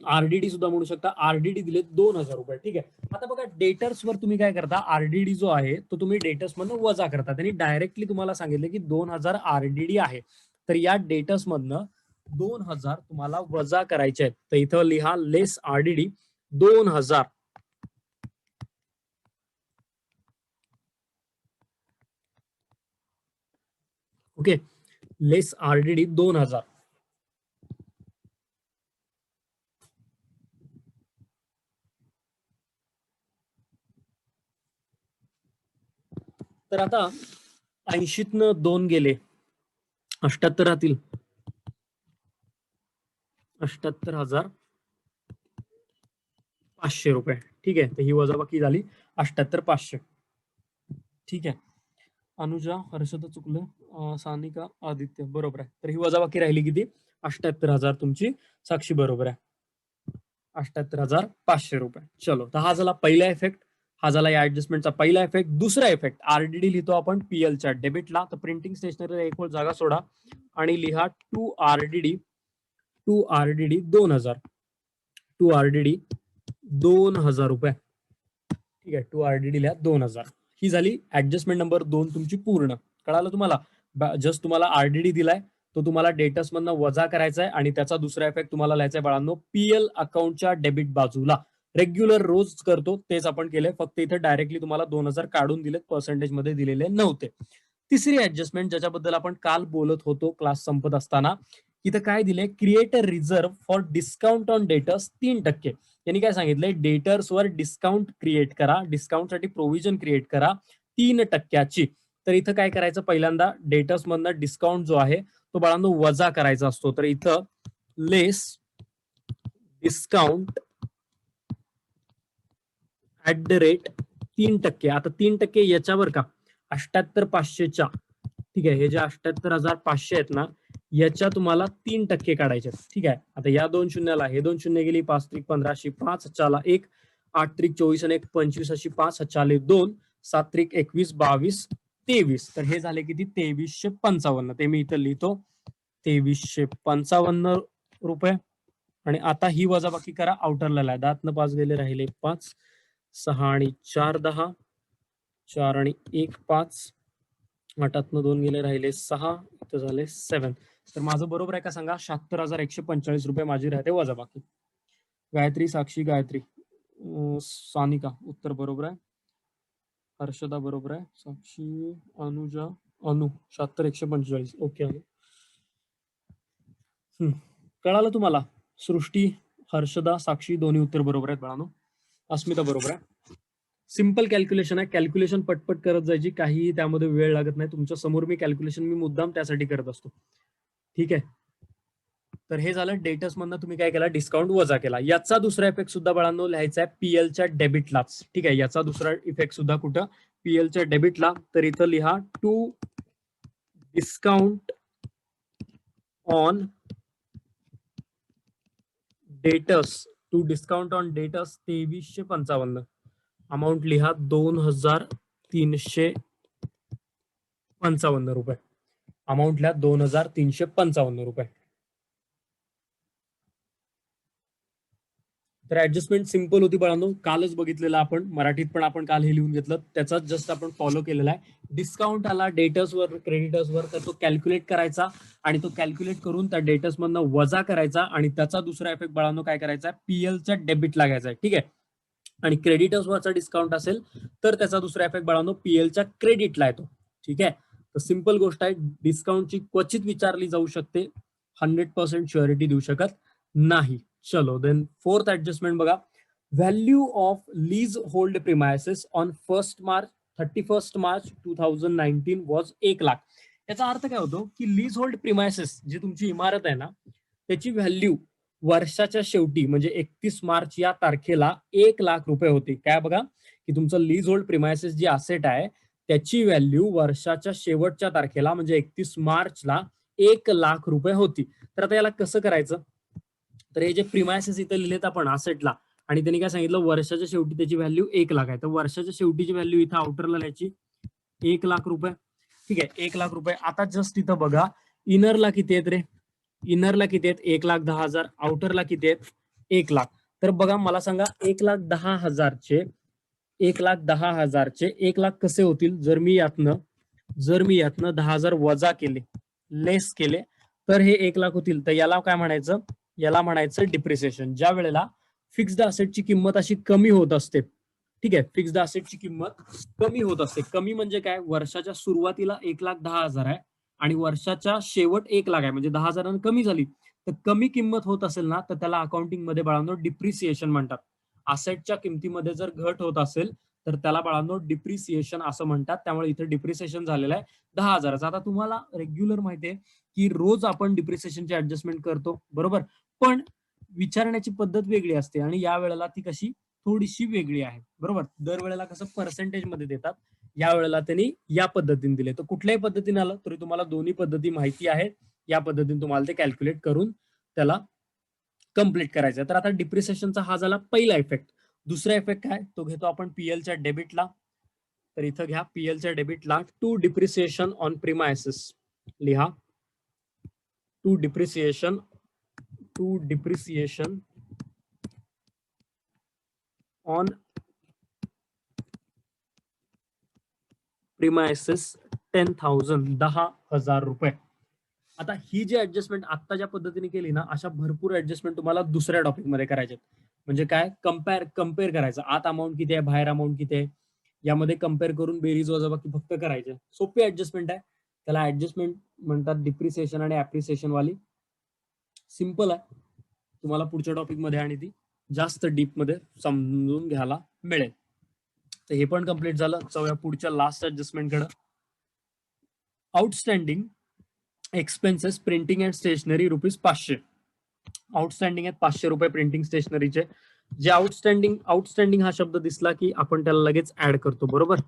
आरडीडी सुद्धा म्हणू शकता. आरडीडी दिलेत 2,000 रुपये. ठीक आहे, आता बघा डेटर्स वर तुम्ही काय करता, आरडीडी जो आहे तो तुम्ही डेटर्स मधनं वजा करता. त्यांनी डायरेक्टली तुम्हाला सांगितलं की 2,000 आरडीडी आहे, तर या डेटर्स मधनं 2,000 तुम्हाला वजा करायचे आहेत. तर इथं लिहा लेस आरडीडी 2,000. ओके, लेस आरडीडी 2,000. तर आता 80तनं 2 गेले, 78 राहतील. 78,500 रुपये. ठीक आहे, तर ही वजाबाकी झाली 78,500. ठीक आहे. अनुजा, हर्षदा चुकलं, सानिका, आदित्य बरोबर आहे. तर ही वजाबाकी राहिली किती? 78,000 तुमची. साक्षी बरोबर आहे, 78,500 रुपये. चलो, तर हा झाला पहिला इफेक्ट. हा झाला या ऍडजस्टमेंटचा पहिला इफेक्ट. दुसरा इफेक्ट, आरडीडी लिहितो आपण पीएलच्या डेबिटला. तर प्रिंटिंग स्टेशनरीला एक वेळ जागा सोडा आणि लिहा टू आरडीडी 2000. टू आरडीडी 2000 रुपये. ठीक आहे, टू आरडीडी लिहा 2000. ही झाली ऍडजस्टमेंट नंबर 2 तुमची पूर्ण. कळालं तुम्हाला? जस्ट तुम्हाला आरडीडी दिलाय, तो तुम्हाला डेटस मधनं वजा करायचा आहे आणि त्याचा दुसरा इफेक्ट तुम्हाला लिहायचा आहे बाळांनो पीएल अकाउंटच्या डेबिट बाजूला. रेग्युलर रोज करतो तेच आपण केलंय, फक्त इथे डायरेक्टली तुम्हाला 2000 काढून दिलेत, पर्सेंटेज मध्ये दिलेले नव्हते. तिसरी ऍडजस्टमेंट ज्याच्याबद्दल आपण काल बोलत होतो क्लास संपत असताना, इथं काय दिले? Create a reserve for discount on debtors 3%. यांनी काय सांगितलंय? डेटर्सवर डिस्काउंट क्रिएट करा, डिस्काउंटसाठी प्रोव्हिजन क्रिएट करा 3%ची. तर इथं काय करायचं? पहिल्यांदा डेटर्स मधनं डिस्काउंट जो आहे तो बाळांनो वजा करायचा असतो. तर इथं लेस डिस्काउंट @ 3%. आता 3% याच्यावर का? 78,500च्या. ठीक आहे, हे जे 78,500 आहेत ना, याच्या तुम्हाला 3% काढायचे. ठीक आहे, आता या 2 शून्याला हे 2 शून्य गेली, 5 त्रिक 15, 5 चाला 1, 8 त्रिक 24 आणि 1 25 अशी 5 चाले 2, 7 त्रिक 21, 22, 23. तर हे झाले किती? 2355. ते मी इथं लिहितो 2355 रुपये. आणि आता ही वजाबाकी करा आउटरला. 10 5 गेले, राहिले 5, 6 आणि 4 10, 4 आणि 1 5, 8 2 गेले, राहिले 6, इथं झाले 7. तर माझं बरोबर आहे का सांगा? 76,145 रुपये माझी राहते वजाबाकी. गायत्री, साक्षी, गायत्री, सानिका उत्तर बरोबर आहे. हर्षदा बरोबर आहे. साक्षी, अनुजा, 76,145. ओके. कळालं तुम्हाला? सृष्टी, हर्षदा, साक्षी दोन्ही उत्तर बरोबर आहेत बाळांनो. अस्मिता बरोबर आहे. सिंपल कॅल्क्युलेशन आहे, कॅल्क्युलेशन पटपट करत जायची, काही त्यामध्ये वेळ लागत नाही. तुमच्या समोर मी कॅल्क्युलेशन मी मुद्दाम त्यासाठी करत असतो. ठीक आहे, तर हे झालं डेटर्स मधनं तुम्ही काय केला? डिस्काउंट वजा केला. याचा दुसरा इफेक्ट सुद्धा बाळांनो लिहायचा आहे पीएलच्या डेबिटलाच. ठीक आहे, याचा दुसरा इफेक्ट सुद्धा कुठं? पीएलच्या डेबिटला. तर इथं लिहा to discount on debtors. To discount on debtors 2355. Amount लिहा 2355 रुपये. अमाऊंट लिहा 2355 रुपये. तर ऍडजस्टमेंट सिंपल होती बाळांनो, कालच बघितलेलं आपण, मराठीत पण आपण काल हे लिहून घेतलं, त्याचा जस्ट आपण फॉलो केलेला आहे. डिस्काउंट आला डेटर्सवर, क्रेडिटर्सवर, तर तो कॅल्क्युलेट करायचा आणि तो कॅल्क्युलेट करून त्या डेटर्स मधनं वजा करायचा आणि त्याचा दुसरा इफेक्ट बाळांनो काय करायचा? पीएलच्या डेबिटला घ्यायचा आहे. ठीक आहे, आणि क्रेडिटर्सवरचा डिस्काउंट असेल तर त्याचा दुसरा इफेक्ट बाळांनो पीएलच्या क्रेडिटला येतो. ठीक आहे, तर सिंपल गोष्ट आहे. डिस्काउंटची क्वचित विचारली जाऊ शकते, 100% शुअरिटी देऊ शकत नाही. चलो देन फोर्थ ऍडजस्टमेंट बघा. Value of lease hold premises on 31 March 2019 was 1,00,000. याचा अर्थ काय होतो? की लीज होल्ड प्रिमायसेस जी तुमची इमारत आहे ना, त्याची व्हॅल्यू वर्षाच्या शेवटी म्हणजे 31 मार्च या तारखेला 1,00,000 रुपये होती. काय बघा, की तुमचं लीज होल्ड प्रिमायसेस जी असेट आहे त्याची व्हॅल्यू वर्षाच्या शेवटच्या तारखेला म्हणजे 31 मार्चला 1,00,000 रुपये होती. तर आता याला कसं करायचं? तर हे जे प्रिमायसेस इथे लिहिलेत आपण असेटला, आणि त्यांनी काय सांगितलं? वर्षाच्या शेवटी त्याची व्हॅल्यू 1,00,000 आहे. तर वर्षाच्या शेवटीची व्हॅल्यू इथं आउटरला लिहायची 1,00,000 रुपये. ठीक आहे, 1,00,000 रुपये. आता जस्ट इथं बघा इनरला किती आहेत रे? इनरला किती आहेत? 1,10,000. आउटरला किती आहेत? 1,00,000. तर बघा मला सांगा, 1,10,000चे 1,10,000चे 1,00,000 कसे होतील? जर मी यातनं 10,000 वजा केले, लेस केले, तर हे 1,00,000 होतील. तर याला काय म्हणायचं? याला म्हणायचं डिप्रिसिएशन. ज्या वेळेला फिक्स्ड असेटची किंमत अशी कमी होत असते. ठीक आहे, फिक्स्ड असेटची किंमत कमी होत असते. कमी म्हणजे काय? वर्षाच्या सुरुवातीला 1,10,000 आहे आणि वर्षाच्या शेवट 1,00,000 आहे, म्हणजे 10,000 कमी झाली. तर कमी किंमत होत असेल ना, तर त्याला अकाउंटिंग मध्ये बाळांनो डिप्रिसिएशन म्हणतात. असेटच्या किमतीमध्ये जर घट होत असेल तर त्याला बाळांनो डिप्रिसिएशन असं म्हणतात. त्यामुळे इथे डिप्रिसिएशन झालेलं आहे 10,000. आता तुम्हाला रेग्युलर माहिती आहे की रोज आपण डिप्रिसिएशनची ऍडजस्टमेंट करतो, बरोबर, पण विचारण्याची पद्धत वेगळी असते आणि या वेळेला ती कशी थोडीशी वेगळी आहे, बरोबर. दरवेळेला कसं पर्सेंटेज मध्ये देतात, या वेळेला त्यांनी या पद्धतीने दिले. तर कुठल्याही पद्धतीने आलं तरी तुम्हाला दोन्ही पद्धती माहिती आहेत, या पद्धतीने तुम्हाला ते कॅल्क्युलेट करून त्याला कम्प्लीट करायचं. तर आता डिप्रिसिएशनचा हा झाला पहिला इफेक्ट. दुसरा इफेक्ट काय, तो घेतो आपण पीएलच्या डेबिटला. तर इथं घ्या पीएलच्या डेबिटला टू डिप्रिसिएशन ऑन प्रिमायसेस लिहा. टू डिप्रिसिएशन ऑन प्रिमायसेस 10,000 10,000 रुपये. आता ही जी ऍडजस्टमेंट आता ज्या पद्धतीने केली ना, अशा भरपूर ऍडजस्टमेंट तुम्हाला दुसऱ्या टॉपिक मध्ये करायचे. म्हणजे काय, कम्पेअर करायचं, आत अमाऊंट किती आहे, बाहेर अमाऊंट किती आहे, यामध्ये कम्पेअर करून बेरीज वजाबाकी फक्त करायचे. सोपी ऍडजस्टमेंट आहे, त्याला ऍडजस्टमेंट म्हणतात डिप्रिसिएशन आणि ऍप्रिसिएशन वाली. सिंपल आहे, तुम्हाला पुढच्या टॉपिक मध्ये आणि ती जास्त डीप मध्ये समजून घ्यायला मिळेल. तर हे पण कम्प्लीट झालं. जाऊया पुढच्या लास्ट ऍडजस्टमेंट कडे. Outstanding expenses printing and stationery ₹500. Outstanding आहेत 500 रुपये प्रिंटिंग स्टेशनरीचे. जे आउटस्टँडिंग हा शब्द दिसला की आपण त्याला लगेच ऍड करतो, बरोबर.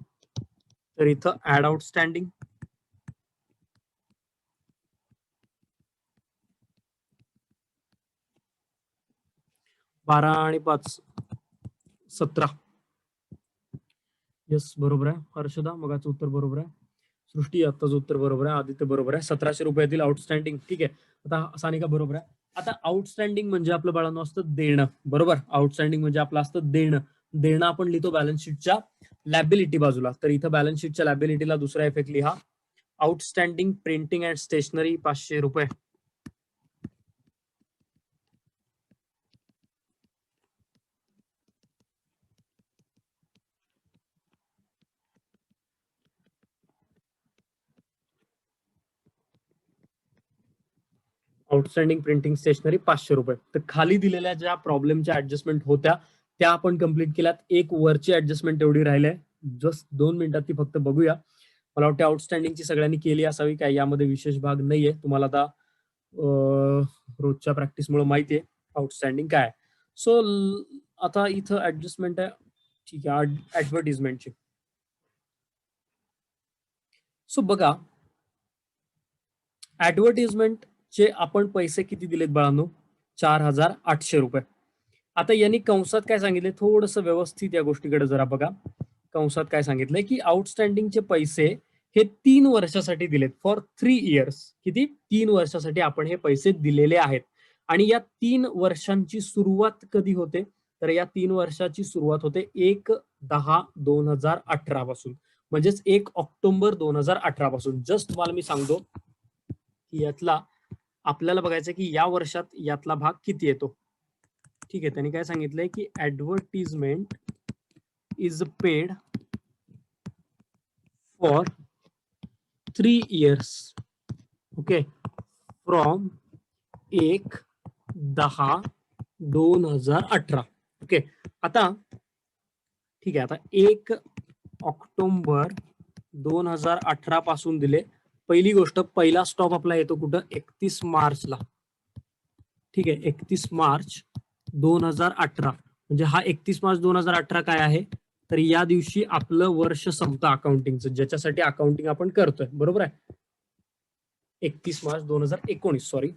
तर इथं ऍड आउटस्टँडिंग. बारा आणि 5 17. येस, बरोबर आहे. हर्षदा मगाचं उत्तर बरोबर आहे. सृष्टी आत्ताचं उत्तर बरोबर आहे. आदित्य बरोबर आहे. 1700 रुपयातील आउटस्टँडिंग. ठीक आहे. आता सानिका बरोबर आहे. आता आउटस्टँडिंग म्हणजे आपलं बाळांनो असतं देणं, बरोबर. आउटस्टँडिंग म्हणजे आपलं असतं देणं आपण लिहितो बॅलन्स शीटच्या लॅबिलिटी बाजूला. तर इथं बॅलन्स शीटच्या लॅबिलिटीला दुसरा इफेक्ट लिहा. आउटस्टँडिंग प्रिंटिंग अँड स्टेशनरी 500 रुपये. आउटस्टँडिंग प्रिंटिंग स्टेशनरी 500 रुपये. तर खाली दिलेल्या ज्या प्रॉब्लेमच्या ऍडजस्टमेंट होत्या त्या आपण कंप्लीट केल्यात. एक वरची ऍडजस्टमेंट एवढी राहिली आहे, जस्ट 2 मिनिटात ती फक्त बघूया. मला वाटतं आउटस्टँडिंगची सगळ्यांनी केली असावी, काय यामध्ये विशेष भाग नाहीये. तुम्हाला आता रोजच्या प्रॅक्टिसमुळे माहिती आहे आउटस्टँडिंग काय. सो आता इथं ऍडजस्टमेंट आहे, ठीक आहे, ऍडव्हर्टिजमेंटची. सो बघा, ऍडव्हर्टिजमेंटचे आपण पैसे किती दिलेत बाळांनो, 4,800 रुपये. आता यांनी कंसात काय सांगितले, थोडंसं व्यवस्थित या गोष्टीकडे जरा बघा. कंसात काय सांगितलंय की आउटस्टँडिंगचे पैसे हे 3 वर्षासाठी दिलेत, फॉर 3 इयर्स. किती, 3 वर्षासाठी आपण हे पैसे दिलेले आहेत. आणि या 3 वर्षांची सुरुवात कधी होते, तर या 3 वर्षाची सुरुवात होते 1/10/2018 पासून, म्हणजेच 1 ऑक्टोबर 2018 पासून. जस्ट तुम्हाला मी सांगतो की यातला आपल्याला बघायचं की या वर्षात यातला भाग किती येतो. ठीक आहे, त्यांनी काय सांगितलंय की advertisement is paid for 3 years. Okay, from 1/10/2018. Okay, आता ठीक आहे, आता 1 ऑक्टोबर 2018 पासून दिले. पहिली गोष्ट, पहिला स्टॉप आपला येतो कुठं, 31 मार्चला. ठीक आहे, 31 मार्च 2018. म्हणजे हा 31 मार्च 2018 काय आहे, तर या दिवशी आपलं वर्ष संपतं अकाउंटिंगचं, ज्याच्यासाठी अकाउंटिंग आपण करतोय, बरोबर आहे. 31 मार्च 2019, सॉरी,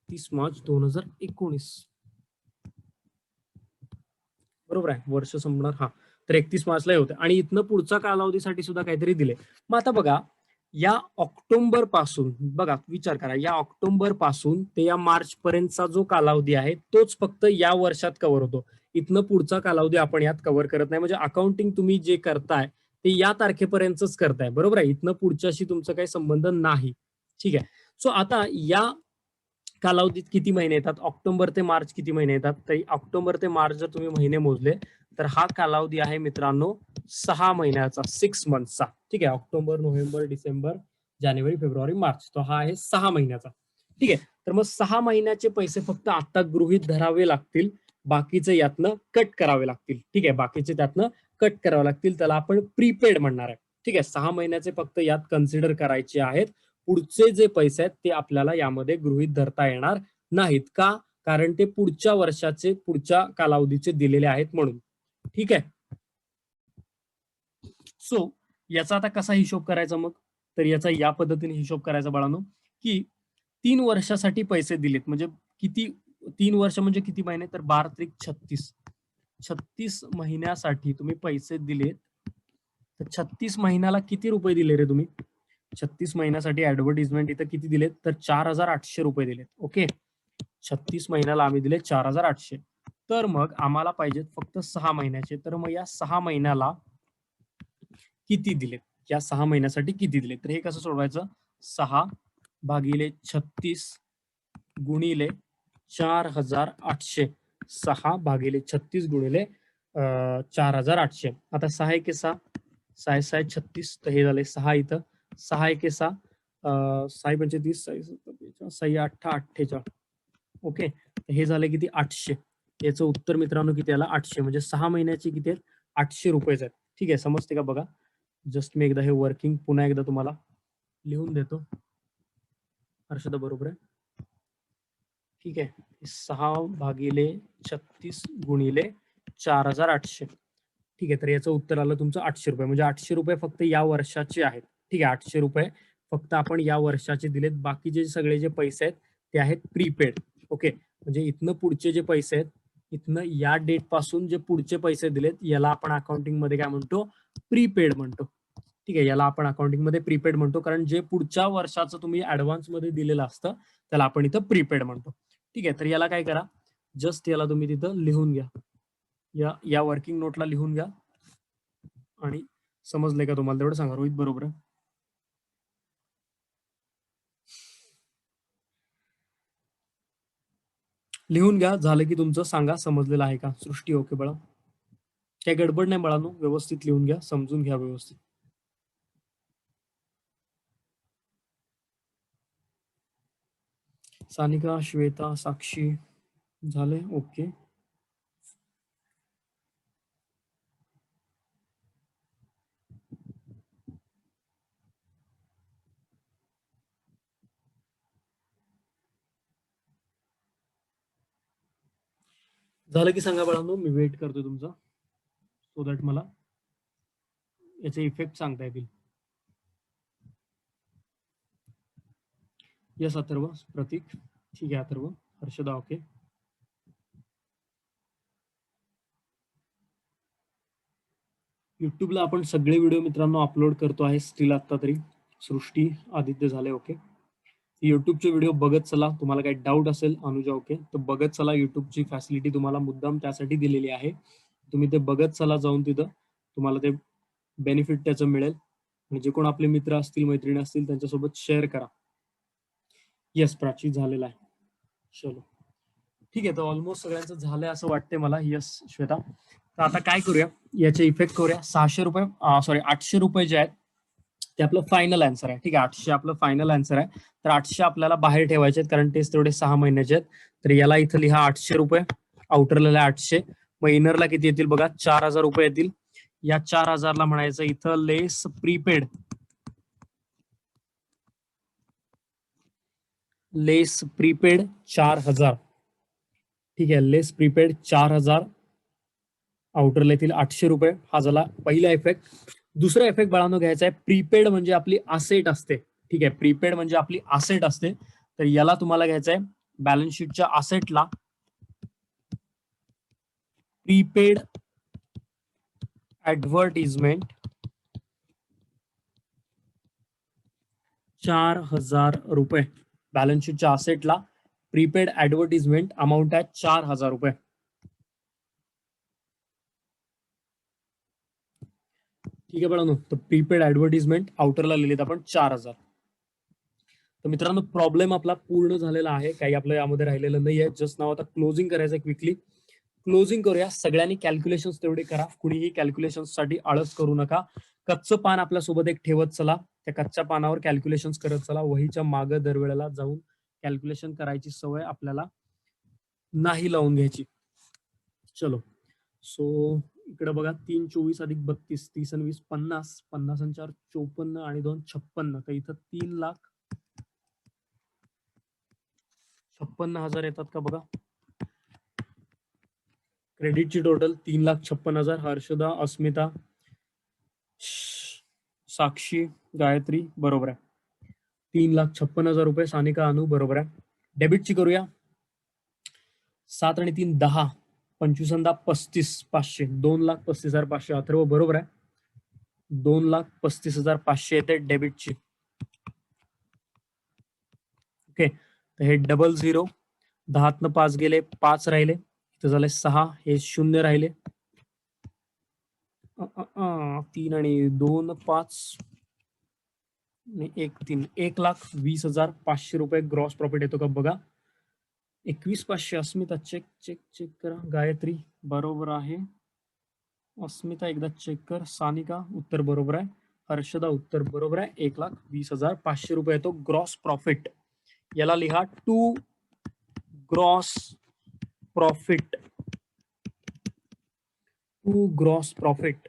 30 मार्च 2019, बरोबर आहे, वर्ष संपणार. हा, तर 31 मार्चला होते. आणि इथनं पुढचा कालावधीसाठी सुद्धा काहीतरी दिले. मग आता बघा, या ऑक्टोबर पासून, बघा विचार करा, या ऑक्टोबर पासून ते या मार्च पर्यंतचा जो कालावधी आहे तोच फक्त या वर्षात कव्हर होतो. इथनं पुढचा कालावधी आपण यात कव्हर करत नाही. म्हणजे अकाउंटिंग तुम्ही जे करताय ते या तारखेपर्यंतच करताय, बरोबर आहे. इथनं पुढच्याशी तुमचा काही संबंध नाही. ठीक आहे. सो आता या कालावधीत किती महिने येतात, ऑक्टोबर ते मार्च किती महिने येतात, तर ऑक्टोबर ते मार्च जर तुम्ही महिने मोजले तर हा कालावधी आहे मित्रांनो 6 महिन्याचा, 6 मंथचा. ठीक आहे, ऑक्टोबर, नोव्हेंबर, डिसेंबर, जानेवारी, फेब्रुवारी, मार्च, तो हा आहे 6 महिन्याचा. ठीक आहे, तर मग 6 महिन्याचे पैसे फक्त आता गृहीत धरावे लागतील, बाकीचे यातनं कट करावे लागतील. ठीक आहे, बाकीचे त्यातनं कट करावे लागतील, त्याला आपण प्रीपेड म्हणणार आहे. ठीक आहे, 6 महिन्याचे फक्त यात कन्सिडर करायचे आहेत. पुढचे जे पैसे आहेत ते आपल्याला यामध्ये गृहीत धरता येणार नाहीत. का? कारण ते पुढच्या वर्षाचे, पुढच्या कालावधीचे दिलेले आहेत म्हणून. ठीक आहे. सो याचा आता कसा हिशोब करायचा मग? तर याचा या पद्धतीने हिशोब करायचा बाळांनो, की 3 वर्षासाठी पैसे दिलेत म्हणजे किती, 3 वर्ष म्हणजे किती महिने, तर 12 त्रिक 36. 36 महिन्यासाठी तुम्ही पैसे दिलेत, तर 36 महिन्याला किती रुपये दिले रे तुम्ही? 36 महिन्यासाठी ऍडव्हर्टिजमेंट इथं किती दिलेत, तर 4,800 रुपये दिलेत. ओके, 36 महिन्याला आम्ही दिले 4,800. तर मग आम्हाला पाहिजेत फक्त 6 महिन्याचे. तर मग या 6 महिन्याला किती दिलेत, या 6 महिन्यासाठी किती दिलेत, तर हे कसं सोडवायचं? 6 भागिले 36 गुणिले 4,800. 6 भागिले 36 गुणिले 4,800. आता 6 एके 6, 6 6 36, तर हे झाले 6 इथं, 6 एके 6, 6 पंचे 30, 6 8 48. ओके, हे झाले किती? 800. याचं उत्तर मित्रांनो किती आलं? 800. म्हणजे 6 महिन्याची किती आहेत? 800 रुपयेच आहेत. ठीक आहे, समजते का? बघा, जस्ट मी एकदा हे वर्किंग पुन्हा एकदा तुम्हाला लिहून देतो. हर्षदा बरोबर आहे? ठीक आहे, 6 भागिले 36 गुणिले 4,800. ठीक आहे, तर याचं उत्तर आलं तुमचं 800 रुपये. म्हणजे 800 रुपये फक्त या वर्षाचे आहेत. ठीक आहे, 800 रुपये फक्त आपण या वर्षाचे दिलेत. बाकीचे सगळे जे पैसे आहेत ते आहेत प्रीपेड. ओके, म्हणजे इथनं पुढचे जे पैसे आहेत, इथनं या डेट पासून जे पुढचे पैसे दिलेत याला आपण अकाउंटिंग मध्ये काय म्हणतो? प्रीपेड म्हणतो. ठीक आहे, याला आपण अकाउंटिंग मध्ये प्रीपेड म्हणतो, कारण जे पुढच्या वर्षाचं तुम्ही ऍडव्हान्स मध्ये दिलेलं असतं त्याला आपण इथं प्रीपेड म्हणतो. ठीक आहे, तर याला काय करा, जस्ट याला तुम्ही तिथं लिहून घ्या, या वर्किंग नोटला लिहून घ्या. आणि समजलंय का तुम्हाला तेवढं सांगा. रोहित बरोबर आहे? लिहून घ्या, झालं की तुमचं सांगा समजलेलं आहे का? सृष्टी ओके बाळा? काही गडबड नाही बाळांनो, व्यवस्थित लिहून घ्या, समजून घ्या व्यवस्थित. सानिका, श्वेता, साक्षी झाले? ओके, झालं की सांगा बाळांनो, मी वेट करतो तुमचा, सो दॅट मला याचे इफेक्ट सांगता येतील. यस अथर्व, प्रतीक ठीक आहे, अथर्व, हर्षदा ओके. युट्यूबला आपण सगळे व्हिडिओ मित्रांनो अपलोड करतो आहे स्टील आता तरी. सृष्टी, आदित्य झाले ओके. युट्यूबचे व्हिडिओ बघत चला. तुम्हाला काही डाऊट असेल अनुजा ओके, तर बघत चला. युट्यूबची फॅसिलिटी तुम्हाला मुद्दाम त्यासाठी दिलेली आहे. तुम्ही ते बघत चला जाऊन, तिथं तुम्हाला ते बेनिफिट त्याचं मिळेल. आणि जे कोण आपले मित्र असतील, मैत्रिणी असतील, त्यांच्यासोबत शेअर करा. येस प्राची, झालेला आहे. चलो ठीक आहे, तर ऑलमोस्ट सगळ्यांचं झालंय असं वाटतंय मला. येस श्वेता, तर आता काय करूया, याचे इफेक्ट करूया. 600 रुपये, सॉरी 800 रुपये जे आहेत ते आपलं फायनल आन्सर आहे. ठीक आहे, 800 आपलं फायनल आन्सर आहे. तर 800 आपल्याला बाहेर ठेवायचे आहेत, कारण तेच तेवढे 6 महिन्याचे आहेत. तर याला इथं लिहा 800 रुपये, आउटरला 800, मग इनरला किती येतील बघा? 4,000 रुपये येतील. या 4,000ला म्हणायचं इथं लेस प्रीपेड, लेस प्रीपेड 4,000. ठीक आहे, लेस प्रीपेड 4,000, आउटरला येतील 800 रुपये. हा झाला पहिला इफेक्ट. दुसरा इफेक्ट बाळांनो घ्यायचा आहे, प्रीपेड म्हणजे आपली असेट असते. ठीक आहे, प्रीपेड म्हणजे आपली असेट असते. तर याला तुम्हाला घ्यायचं आहे बॅलन्स शीटच्या असेटला प्रीपेड ऍडव्हर्टिजमेंट 4,000 रुपये. बॅलन्स शीटच्या असेटला प्रीपेड ऍडव्हर्टिजमेंट अमाऊंट आहे 4,000 रुपये. ठीक आहे बाळांनो, तर प्रीपेड ऍडव्हर्टिजमेंट आउटरला लिहिलेत आपण 4,000. तर मित्रांनो प्रॉब्लेम आपला पूर्ण झालेला आहे, काही आपलं यामध्ये राहिलेलं नाही आहे. जस्ट नाव आता क्लोजिंग करायचं क्विकली. क्लोजिंग करूया. सगळ्यांनी कॅल्क्युलेशन तेवढे करा, कुणीही कॅल्क्युलेशन साठी आळस करू नका. कच्चं पान आपल्या सोबत एक ठेवत चला, त्या कच्च्या पानावर कॅल्क्युलेशन करत चला. वहीच्या मागे दरवेळेला जाऊन कॅल्क्युलेशन करायची सवय आपल्याला नाही लावून घ्यायची. चलो, सो इकडे बघा 3 24 अधिक 32 30 आणि 20 50 50 आणि 4 54 आणि 2 56 तर इथं 3,56,000 येतात का बघा. क्रेडिटची टोटल 3,56,000. हर्षदा, अस्मिता, साक्षी, गायत्री बरोबर आहे. 3,56,000 रुपये. सानिका, अनु बरोबर आहे. डेबिटची करूया. 7 आणि 3 10 25 आणि 10 35 500 2,35,500. अथर्व बरोबर आहे. 2,35,500 येते डेबिटची. ओके, तर हे डबल 0 10 5 गेले 5 राहिले इथं झाले 6 हे 0 राहिले 3 आणि 2 5 आणि 1 3 1,20,500 रुपये ग्रॉस प्रॉफिट येतो का बघा. 21,500. अस्मिता चेक चेक चेक करा. गायत्री बरोबर आहे. अस्मिता एकदा चेक कर. सानिका उत्तर बरोबर आहे. हर्षदा उत्तर बरोबर आहे. 1,20,500 रुपये येतो ग्रॉस प्रॉफिट. याला लिहा to gross profit. To gross profit.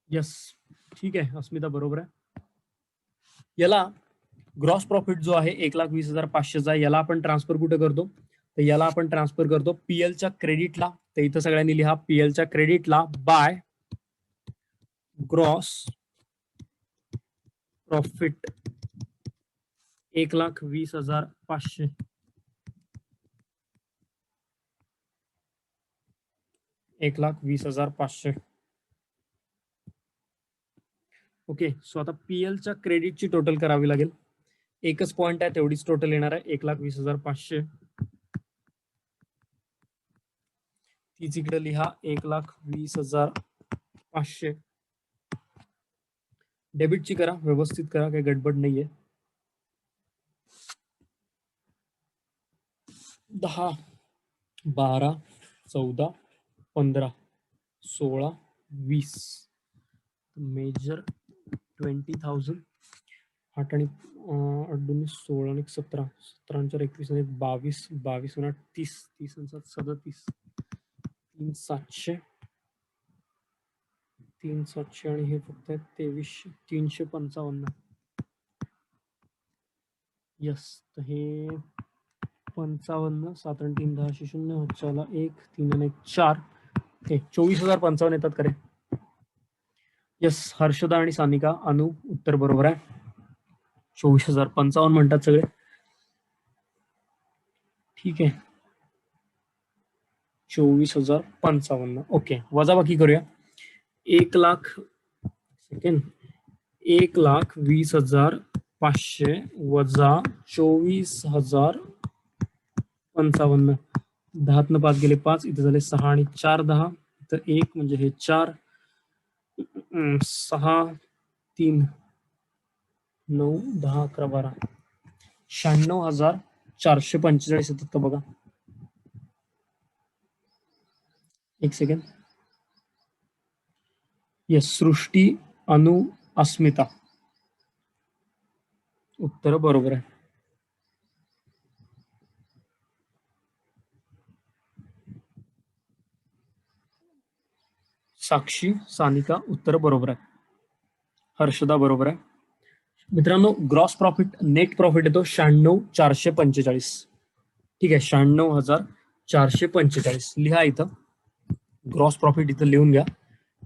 Yes, ठीक आहे. अस्मिता बरोबर आहे. याला ग्रॉस प्रॉफिट जो आहे 1,20,500चा याला आपण ट्रान्सफर कुठे करतो, तर याला आपण ट्रान्सफर करतो पीएलच्या क्रेडिटला. तर इथं सगळ्यांनी लिहा पीएलच्या क्रेडिटला by gross profit 1,20,500. Okay, so आता पीएलच्या क्रेडिटची टोटल करावी लागेल. एकच पॉइंट आहे तेवढीच टोटल येणार आहे 1,20,500. तीच इकडे लिहा 1,20,500. डेबिटची करा, व्यवस्थित करा, काही गडबड नाहीये. 10 12 14 15 16 20 मेजर 20,000. 8 आणि 8 16 आणि 17 17 4 21 आणि 22 22 आणि 30 30 आणि 7 37 3,700 3,700 आणि हे फक्त 23 355. यस, तर हे 55 7 आणि 3 10 0 चला 1 3 आणि 1 4 हे 24,055 येतात करे. यस, हर्षदा आणि सानिका अनु उत्तर बरोबर आहे. 24,055 म्हणतात सगळे. ठीक आहे, 24,055. ओके, वजाबाकी करूया. 1,00,000 सेकंड 1,20,500 वजा 24,055. 10 5 गेले 5 इथे झाले 6 आणि 4 10 तर 1 म्हणजे हे 4 6 3 9 10 11 12 96,445 येतात का बघा. एक सेकंड. येस, सृष्टी अनु अस्मिता उत्तर बरोबर आहे. साक्षी सानिका उत्तर बरोबर आहे. हर्षदा बरोबर आहे. मित्रांनो, ग्रॉस प्रॉफिट नेट प्रॉफिट येतो 96,445. ठीक आहे, 96,445 लिहा इथं. ग्रॉस प्रॉफिट इथं लिहून घ्या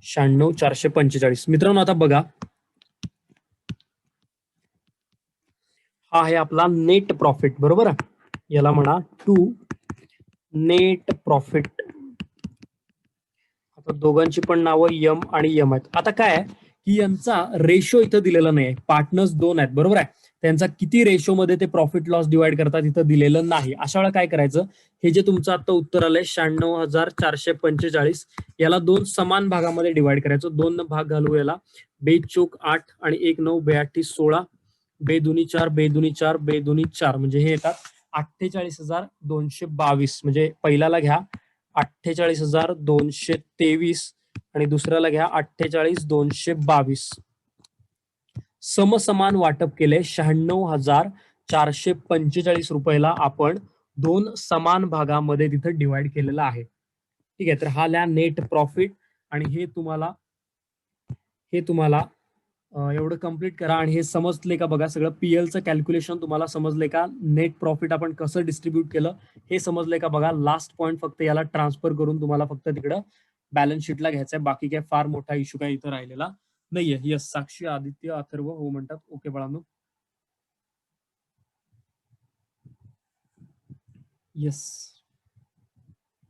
96,445. मित्रांनो आता बघा, हा आहे आपला नेट प्रॉफिट बरोबर आहे. याला म्हणा टू नेट प्रॉफिट. आता दोघांची पण नावं यम आणि यम आहेत. आता काय आहे की यांचा रेशो इथं दिलेला नाही आहे. पार्टनर्स 2 आहेत बरोबर आहे. त्यांचा किती रेशो मध्ये ते प्रॉफिट लॉस डिवाइड करतात इथं दिलेलं नाही. अशा वेळेला काय करायचं, हे जे तुमचं आता उत्तर आलंय 96,445 याला 2 समान भागामध्ये डिवाइड करायचं. 2 भाग घालू याला. 2 चोक 8 आणि 1 9 82 16 2 दुनी 4 2 दुनी 4 2 दुनी 4 म्हणजे हे येतात 48,222. म्हणजे पहिल्याला घ्या 48,223 आणि दुसऱ्याला घ्या 48,222. समसमान वाटप केले 96,445 ₹445 आपण 2 समान भागामध्ये तिथं डिवाइड केलेला आहे. ठीक आहे, तर हा लिहा नेट प्रॉफिट आणि हे तुम्हाला एवढं कंप्लीट करा आणि हे समजले का बघा सगळं पीएलचं कॅल्क्युलेशन तुम्हाला समजले का नेट प्रॉफिट आपण कसं डिस्ट्रीब्यूट केलं हे समजले का बघा लास्ट पॉईंट फक्त याला ट्रान्सफर करून तुम्हाला फक्त तिकडं बॅलन्स शीटला घ्यायचंय बाकी काय फार मोठा इश्यू काय इथं राहिलेला नाहीये. यस साक्षी आदित्य अथर्व हो म्हणतात ओके बाळांनो यस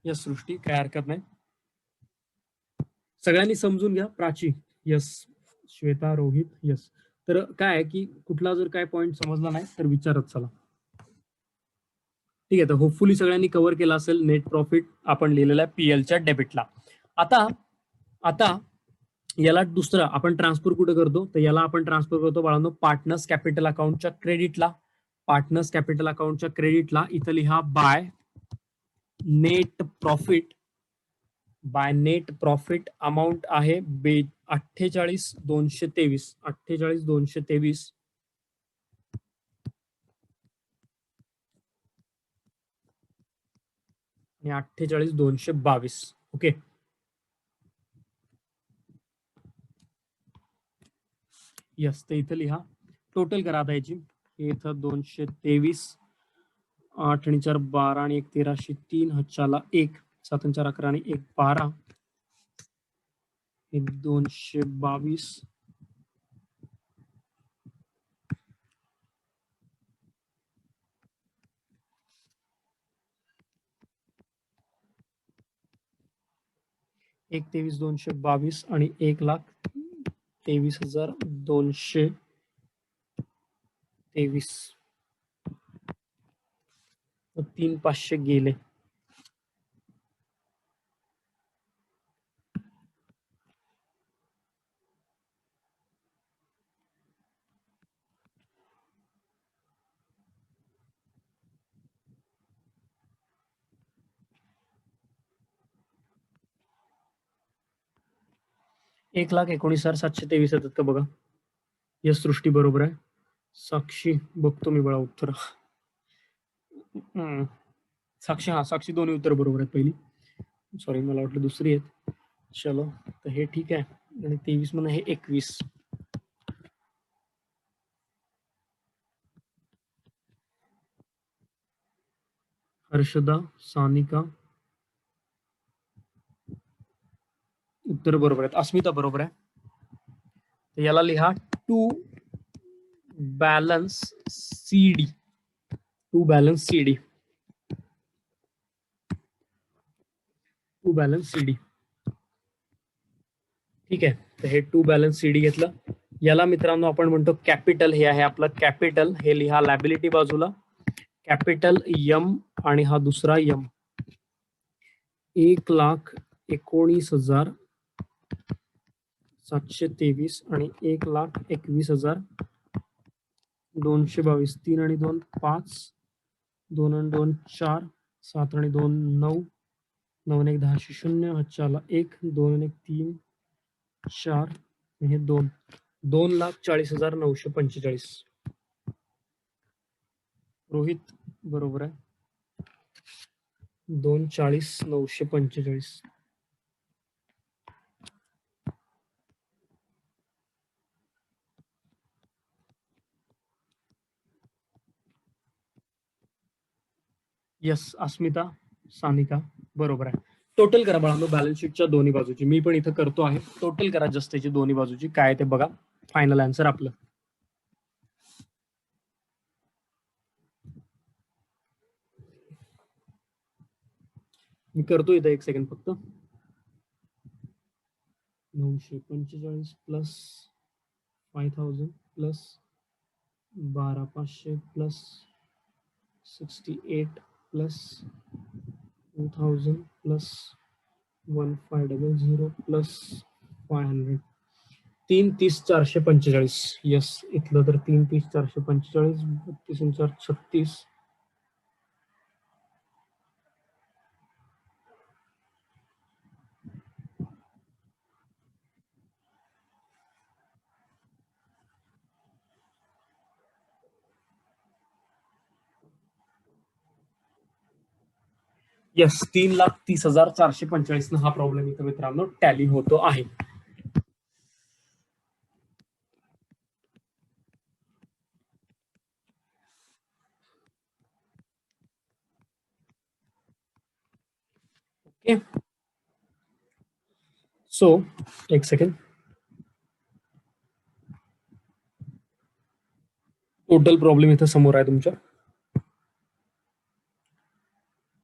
यस सृष्टी काय हरकत नाही सगळ्यांनी समजून घ्या प्राची यस श्वेता रोहित यस तर काय आहे की कुठला जर काय पॉईंट समजला नाही तर विचारत चला ठीक आहे तर होपफुली सगळ्यांनी कव्हर केला असेल नेट प्रॉफिट आपण लिहिलेला पीएलच्या डेबिटला आता आता याला दुसरं आपण ट्रान्सफर कुठे करतो तर याला आपण ट्रान्सफर करतो बाळांनो पार्टनर्स कॅपिटल अकाउंटच्या क्रेडिटला पार्टनर्स कॅपिटल अकाउंटच्या क्रेडिटला इथं लिहा by net profit by net profit amount आहे 48,223 48,223 आणि 48,222 ओके यस तर इथं लिहा टोटल करा आता याची इथं 223 8 आणि 4 12 आणि 1 13 3 हातच्याला 1 7 आणि 4 11 आणि 1 12 एक 222 एक 23,222 आणि 1,23,223 3,500 गेले एक 1,19,723 येतात का बघा यस सृष्टी बरोबर आहे साक्षी बघतो मी बळा उत्तर साक्षी हा साक्षी दोन्ही उत्तर बरोबर आहेत पहिली सॉरी मला वाटलं दुसरी आहेत चलो तर हे ठीक आहे आणि 23 म्हणून हे 21 हर्षदा सानिका उत्तर बरोबर आहेत अस्मिता बरोबर आहे याला लिहा to balance CD to balance CD to balance CD ठीक आहे तर हे टू बॅलन्स सीडी घेतलं याला मित्रांनो आपण म्हणतो कॅपिटल हे आहे आपलं कॅपिटल हे लिहा लायबिलिटी बाजूला कॅपिटल यम आणि हा दुसरा यम 1,19,723 आणि 1,21,222 3 आणि 2 5 2 आणि 2 4 7 आणि 2 9 9 आणि 1 10 0 हातच्याला 1 2 आणि 1 3 4 हे 2 2,40,945 रोहित बरोबर आहे 2,40,945 यस अस्मिता सानिका बरोबर आहे टोटल करा बाळांनो बॅलन्स शीटच्या दोन्ही बाजूची मी पण इथं करतो आहे टोटल करा जस्ट त्याची दोन्ही बाजूची काय ते बघा फायनल आन्सर आपलं मी करतो इथं एक सेकंड फक्त 945 plus 5,000 plus 12,500 plus 68 plus 2,000 plus 1,500 plus 500 3,30,445 yes इथलं तर 3,30,445 32,436 येस, 3,30,445 हा प्रॉब्लेम इथं मित्रांनो टॅली होतो आहे. ओके, सो एक सेकंड. टोटल प्रॉब्लेम इथं समोर आहे तुमच्या.